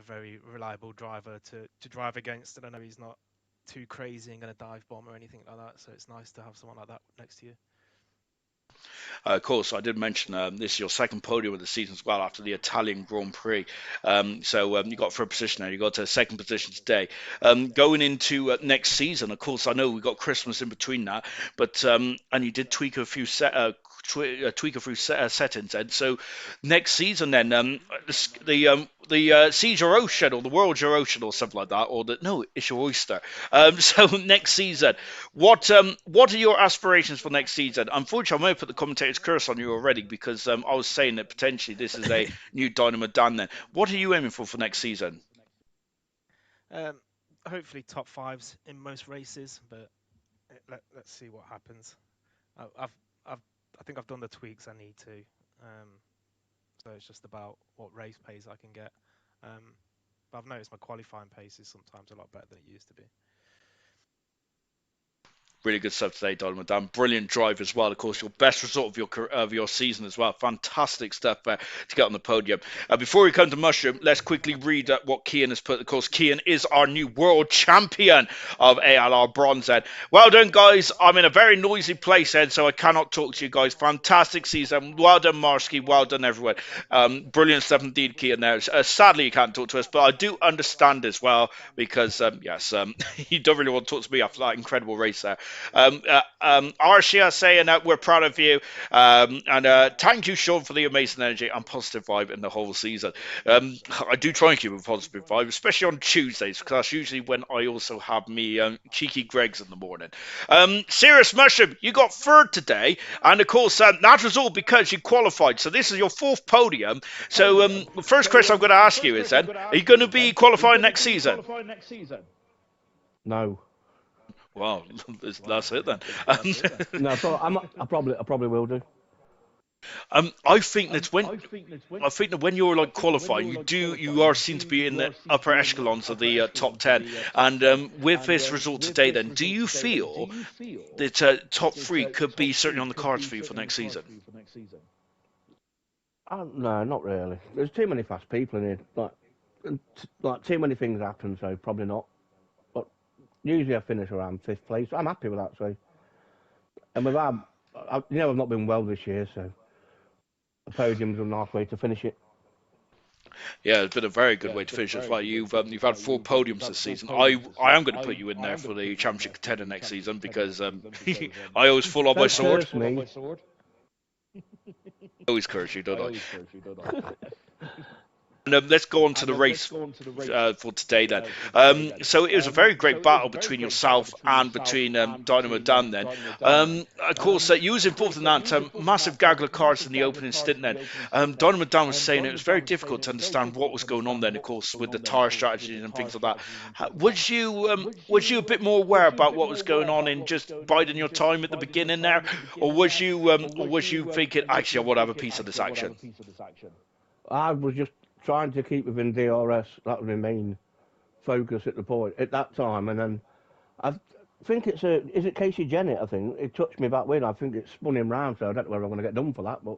very reliable driver to drive against, and I know he's not too crazy and going to dive bomb or anything like that. So it's nice to have someone like that next to you. Of course, I did mention this is your second podium of the season as well after the Italian Grand Prix. You got third position there, you got to second position today. Going into next season, of course, I know we got Christmas in between that, but and you did tweak a few settings. And so next season, then the sea's your ocean or the world's your ocean or something like that, or no, it's your oyster. So next season, what are your aspirations for next season? Unfortunately, I'm going to put the commentator's curse on you already because I was saying that potentially this is a new Dynamo Dan. Then, what are you aiming for next season? Um, Hopefully top fives in most races, but let's see what happens. I've I think I've done the tweaks I need to. Um, so it's just about what race pace I can get. Um, but I've noticed my qualifying pace is sometimes a lot better than it used to be. Really good stuff today, Donovan Dan. Brilliant drive as well. Of course, your best result of your season as well. Fantastic stuff to get on the podium. Before we come to Mushroom, let's quickly read what Kian has put. Of course, Kian is our new world champion of ALR Bronze Ed. Well done, guys. I'm in a very noisy place, Ed, so I cannot talk to you guys. Fantastic season. Well done, Marsky. Well done, everyone. Brilliant stuff indeed, Kian. There. Sadly, you can't talk to us, but I do understand as well because, yes, you don't really want to talk to me after that incredible race there. Arshia saying that we're proud of you. Thank you, Sean, for the amazing energy and positive vibe in the whole season. I do try and keep a positive vibe, especially on Tuesdays, because that's usually when I also have me cheeky Gregs in the morning. Serious Mushroom, you got third today, and of course, that was all because you qualified. So this is your fourth podium. So the first question I'm going to ask you is then, are you going to be qualifying next season? No. Well, that's it then. No, I probably will do. I think that when you're like qualifying, you are seen to be in the upper echelons of the top 10. And with this result today, then, do you feel that top 3 could be certainly on the cards for you for next season? No, not really. There's too many fast people in here. Like too many things happen, so probably not. But usually I finish around 5th place. I'm happy with that. So, and with that, I've not been well this year, so the podium's a nice way to finish it. Yeah, it's been a very good way to finish as well. You've had 4 podiums this season. I am going to put you in there for the championship contender next season because I always fall on my sword. Me. Always curse you, don't I? And let's go on to the race for today then. So it was a very great battle between yourself and between Dynamo Dan then. Of course, you was involved in that massive gaggle of cards in the opening stint then. Dynamo Dan was saying it was very difficult to understand what was going on then, of course, with the tyre strategies and things like that. Was you a bit more aware about what was going on in just biding your time at the beginning there? Or was you thinking, actually, I want to have a piece of this action? I was just trying to keep within DRS. That was my main focus at the point at that time. And then I think is it Casey Jennett? I think it touched me back when. I think it spun him round. So I don't know whether I'm going to get done for that, but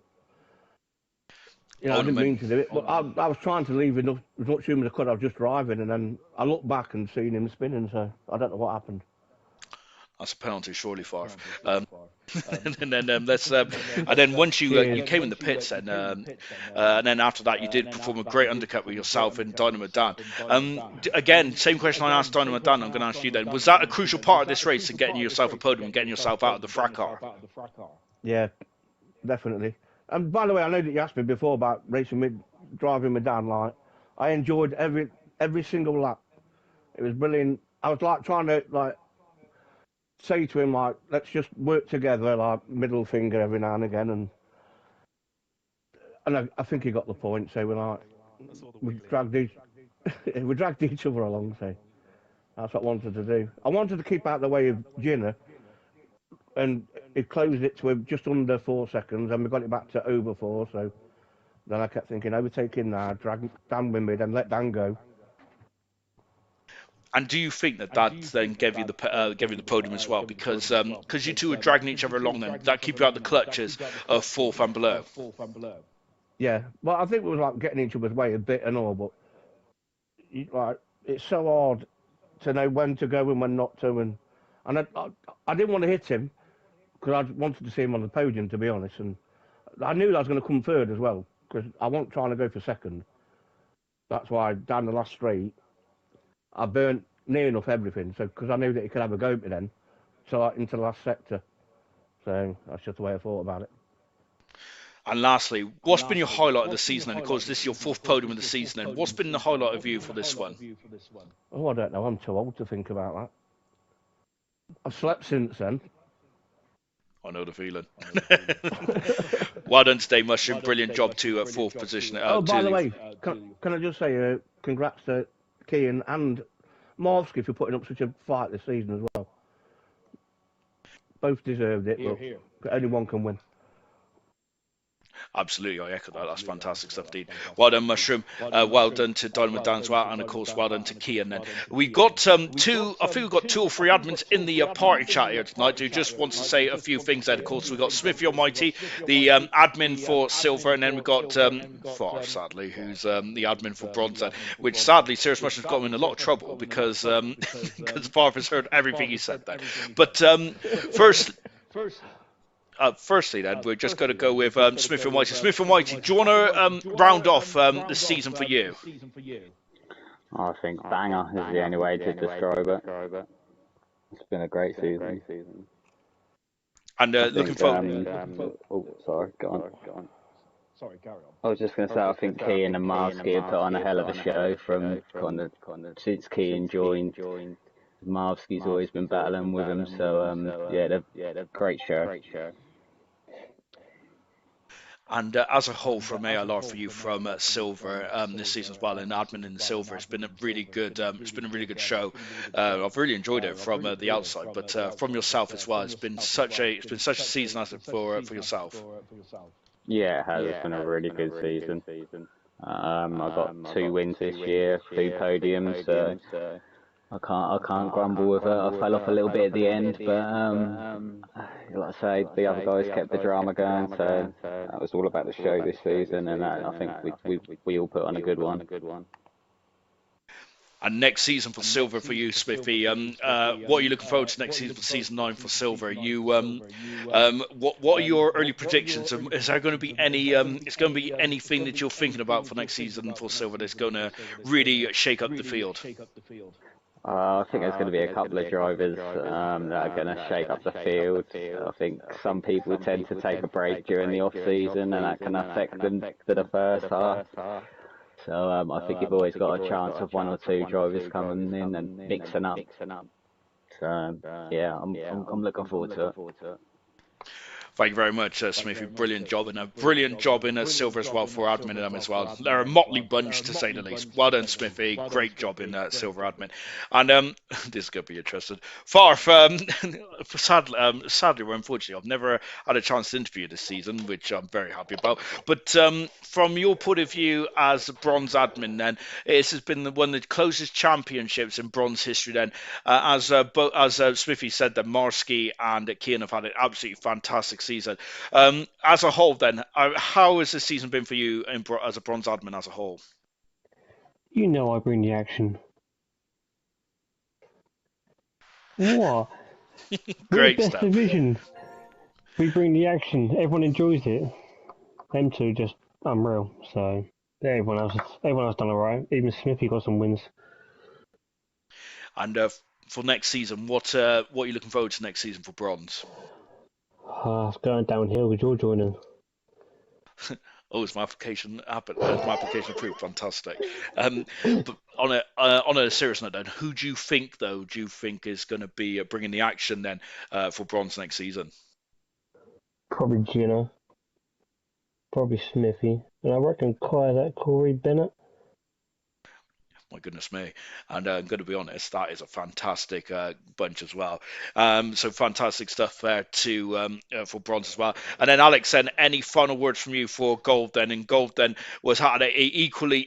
I didn't mean to do it. But I was trying to leave as much room as I could. I was just driving, and then I looked back and seen him spinning. So I don't know what happened. That's a penalty, surely, Favre. And then once you came in the pits, and then after that you did perform a great undercut with yourself and Dynamo Dan. Again, same question I asked Dynamo Dan, I'm going to ask you then. Was that a crucial part of this race in getting yourself a podium and getting yourself out of the frac car? Yeah, definitely. And by the way, I know that you asked me before about driving with Dan. Like, I enjoyed every single lap. It was brilliant. I was like trying to say to him, like, let's just work together, like middle finger every now and again, and I think he got the point. So we dragged each other along. So that's what I wanted to do. I wanted to keep out the way of Ginner, and it closed it to just under 4 seconds, and we got it back to over 4. So then I kept thinking, overtaking now, drag Dan with me, then let Dan go. And do you think that then gave you the podium as well? Because you two were dragging each other along, then that keep you out the clutches of 4th and below. Yeah, well, I think we was getting each other's way a bit and all, but it's so hard to know when to go and when not to, and I didn't want to hit him because I wanted to see him on the podium, to be honest, and I knew that I was going to come third as well because I wasn't trying to go for second. That's why down the last straight, I burnt near enough everything, so because I knew that he could have a go at me then, so into the last sector. So that's just the way I thought about it. And lastly, what's been your highlight of the season? And of course, this is your 4th podium of the season. And what's been the highlight of you for this one? Oh, I don't know. I'm too old to think about that. I've slept since then. I know the feeling. Well done today, Mushroom. Brilliant job to 4th position. By the way, can I just say congrats to Kean and Marvsky for putting up such a fight this season as well. Both deserved it, but only one can win. Absolutely, I echo that. That's fantastic stuff, indeed. Well done, Mushroom. Well done to Dynamo Dan as well, and of course, well done to Kian. Then we've got two. I think we've got 2 or 3 admins in the party chat here tonight who just wants to say a few things. Then, of course, we've got Smithy Almighty, the admin for Silver, and then we've got Favre, sadly, who's the admin for Bronze. Which sadly, Serious Mushroom's got him in a lot of trouble because Favre has heard everything he said there. But firstly, then, we're just going to go with Smith and Whitey. Smith and Whitey, do you want to round off the season for you? I think banger is the only way to describe it. It's been a great season. And looking forward... oh, sorry, go on. Sorry, carry on. I was just going to say, I think Kean and Marvsky have put on a hell of a show from kind of since Kean joined. Marvsky's always been battling with him, so they're great show. And as a whole, from ALR for you, from Silver this season as well, and admin in the Silver, it's been a really good show. I've really enjoyed it from the outside, but from yourself as well, it's been such a season, hasn't it, for yourself? Yeah, it has. It's been a really good season. I got 2 wins this year, 2 podiums. So I can't grumble with it. I fell off a little bit at the end, but like I say, the other guys kept the drama going. So that was all about the show this season, and I think we all put on a good one. And next season for Silver for you, Smithy, what are you looking forward to next season for season 9 for Silver? What are your early predictions? Is there going to be anything that you're thinking about for next season for Silver that's going to really shake up the field? I think there's going to be a couple of drivers that are going to shake up the field. I think some people tend to take a break during the off-season, and that can affect them for the first half. So I think you've always got a chance of one or two drivers coming in and mixing up. So yeah, I'm looking forward to it. Thank you very much, Smithy. Brilliant job, and a brilliant job in Silver as well for admin them as well. They're a motley bunch to say the least. Well done, Smithy. Great job in Silver admin. And this is going to be interesting. Farf, sadly or unfortunately, I've never had a chance to interview this season, which I'm very happy about. But from your point of view as a bronze admin, then this has been one of the closest championships in bronze history. Then, as Smithy said, that Marsky and Kean have had an absolutely fantastic season. As a whole, then, how has this season been for you as a bronze admin as a whole? You know I bring the action. What? Great Best stuff. division. We bring the action. Everyone enjoys it. Them two just unreal. So everyone else done alright. Even Smithy got some wins. And for next season, what are you looking forward to next season for bronze? It's going downhill with your joining. Oh, is my application approved? Fantastic. But on a serious note, then, who do you think is going to be bringing the action then for bronze next season? Probably Gino. Probably Smithy. And I reckon Corey Bennett. My goodness me. And I'm going to be honest, that is a fantastic bunch as well. So fantastic stuff there for bronze as well. And then Alex, then any final words from you for gold then? And gold then had a equally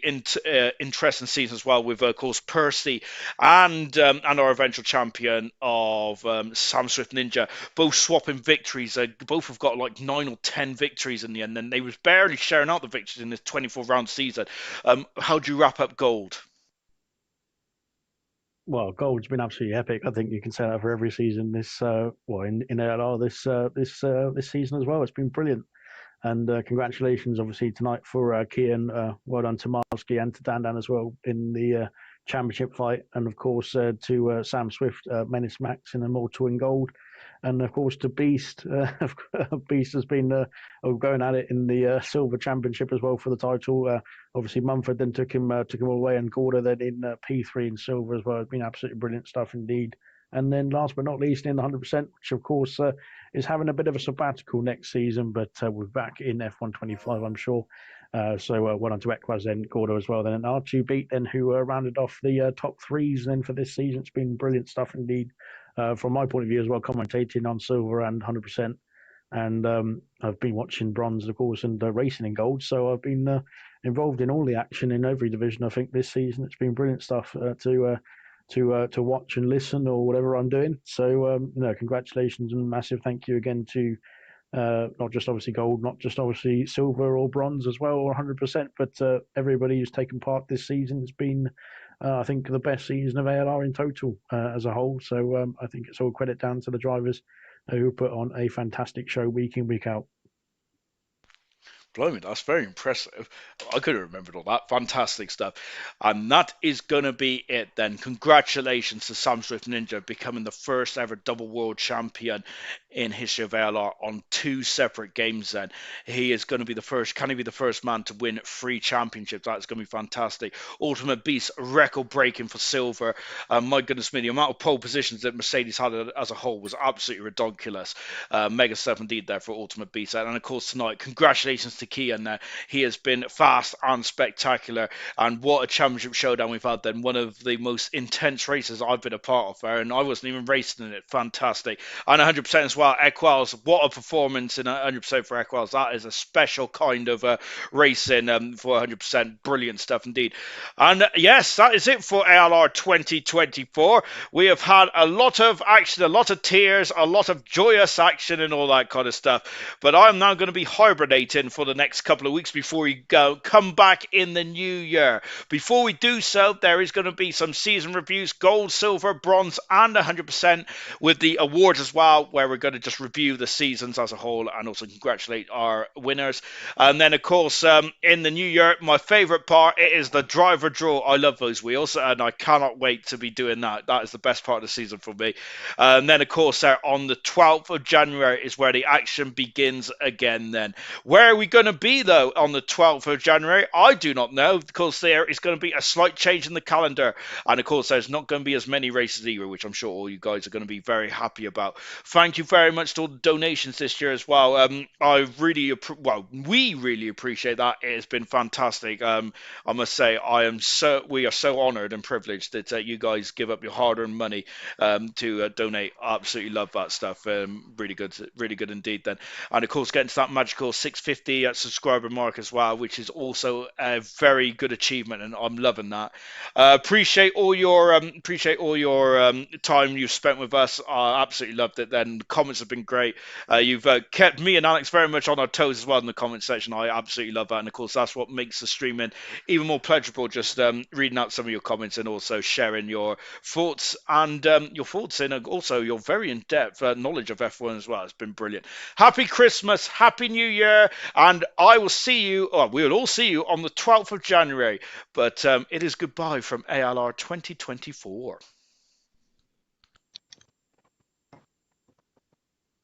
interesting season as well with, of course, Percy and our eventual champion of Sam Swift Ninja, both swapping victories. Both have got like 9 or 10 victories in the end, and they was barely sharing out the victories in this 24-round season. How do you wrap up gold? Well, gold's been absolutely epic. I think you can say that for every season this in ALR this season as well. It's been brilliant. And congratulations, obviously, tonight for Kian. Well done to Marsky and to Dan as well in the championship fight. And, of course, to Sam Swift, Menace Max in Immortal in gold. And, of course, to Beast. Beast has been going at it in the Silver Championship as well for the title. Obviously, Mumford then took him away, and Gorda then in P3 in Silver as well. It's been absolutely brilliant stuff indeed. And then last but not least, in the 100%, which of course is having a bit of a sabbatical next season, but we're back in F125, I'm sure. So well on to Equaz then, Gordo as well. Then an R2 beat then who rounded off the top threes then for this season. It's been brilliant stuff indeed. From my point of view as well, commentating on Silver and 100%. And I've been watching bronze, of course, and racing in gold. So I've been involved in all the action in every division, I think, this season. It's been brilliant stuff to watch and listen or whatever I'm doing. So, congratulations and massive thank you again to not just obviously gold, not just obviously silver or bronze as well, or 100%, but everybody who's taken part this season. Has been, I think, the best season of ALR in total as a whole. So I think it's all credit down to the drivers who put on a fantastic show week in, week out. Blimey, that's very impressive. I could have remembered all that. Fantastic stuff. And that is going to be it then. Congratulations to Sam Swift Ninja becoming the first ever double world champion in history of ALR on 2 separate games then. He is going to be the first. Can he be the first man to win 3 championships? That's going to be fantastic. Ultimate Beast record breaking for silver. My goodness me, the amount of pole positions that Mercedes had as a whole was absolutely ridiculous. Mega stuff indeed there for Ultimate Beast. And of course tonight, congratulations to Kian there. He has been fast and spectacular, and what a championship showdown we've had then. One of the most intense races I've been a part of there, and I wasn't even racing in it. Fantastic. And 100% as well, Equals, what a performance in 100% for Equals. That is a special kind of racing for 100%. Brilliant stuff indeed. And yes, that is it for ALR 2024. We have had a lot of action, a lot of tears, a lot of joyous action and all that kind of stuff, but I'm now going to be hibernating for the next couple of weeks before we come back in the new year. Before we do so, there is going to be some season reviews, gold, silver, bronze, and 100% with the awards as well, where we're going to just review the seasons as a whole and also congratulate our winners. And then, of course, in the new year, my favourite part, it is the driver draw. I love those wheels, and I cannot wait to be doing that. That is the best part of the season for me. And then, of course, on the 12th of January is where the action begins again then. Where are we going going to be, though, on the 12th of January? I do not know, because there is going to be a slight change in the calendar. And, of course, there's not going to be as many races either, which I'm sure all you guys are going to be very happy about. Thank you very much to all the donations this year as well. We really appreciate that. It has been fantastic. I must say, we are so honoured and privileged that you guys give up your hard-earned money to donate. I absolutely love that stuff. Really good indeed. Then, and of course, getting to that magical 650 subscriber mark as well, which is also a very good achievement, and I'm loving that. Appreciate all your time you've spent with us. I absolutely loved it. Then the comments have been great. You've kept me and Alex very much on our toes as well in the comment section. I absolutely love that, and of course that's what makes the streaming even more pleasurable. Just reading out some of your comments and also sharing your thoughts and also your very in-depth knowledge of F1 as well. It's been brilliant. Happy Christmas, Happy New Year, and we will all see you on the 12th of January. But it is goodbye from ALR 2024.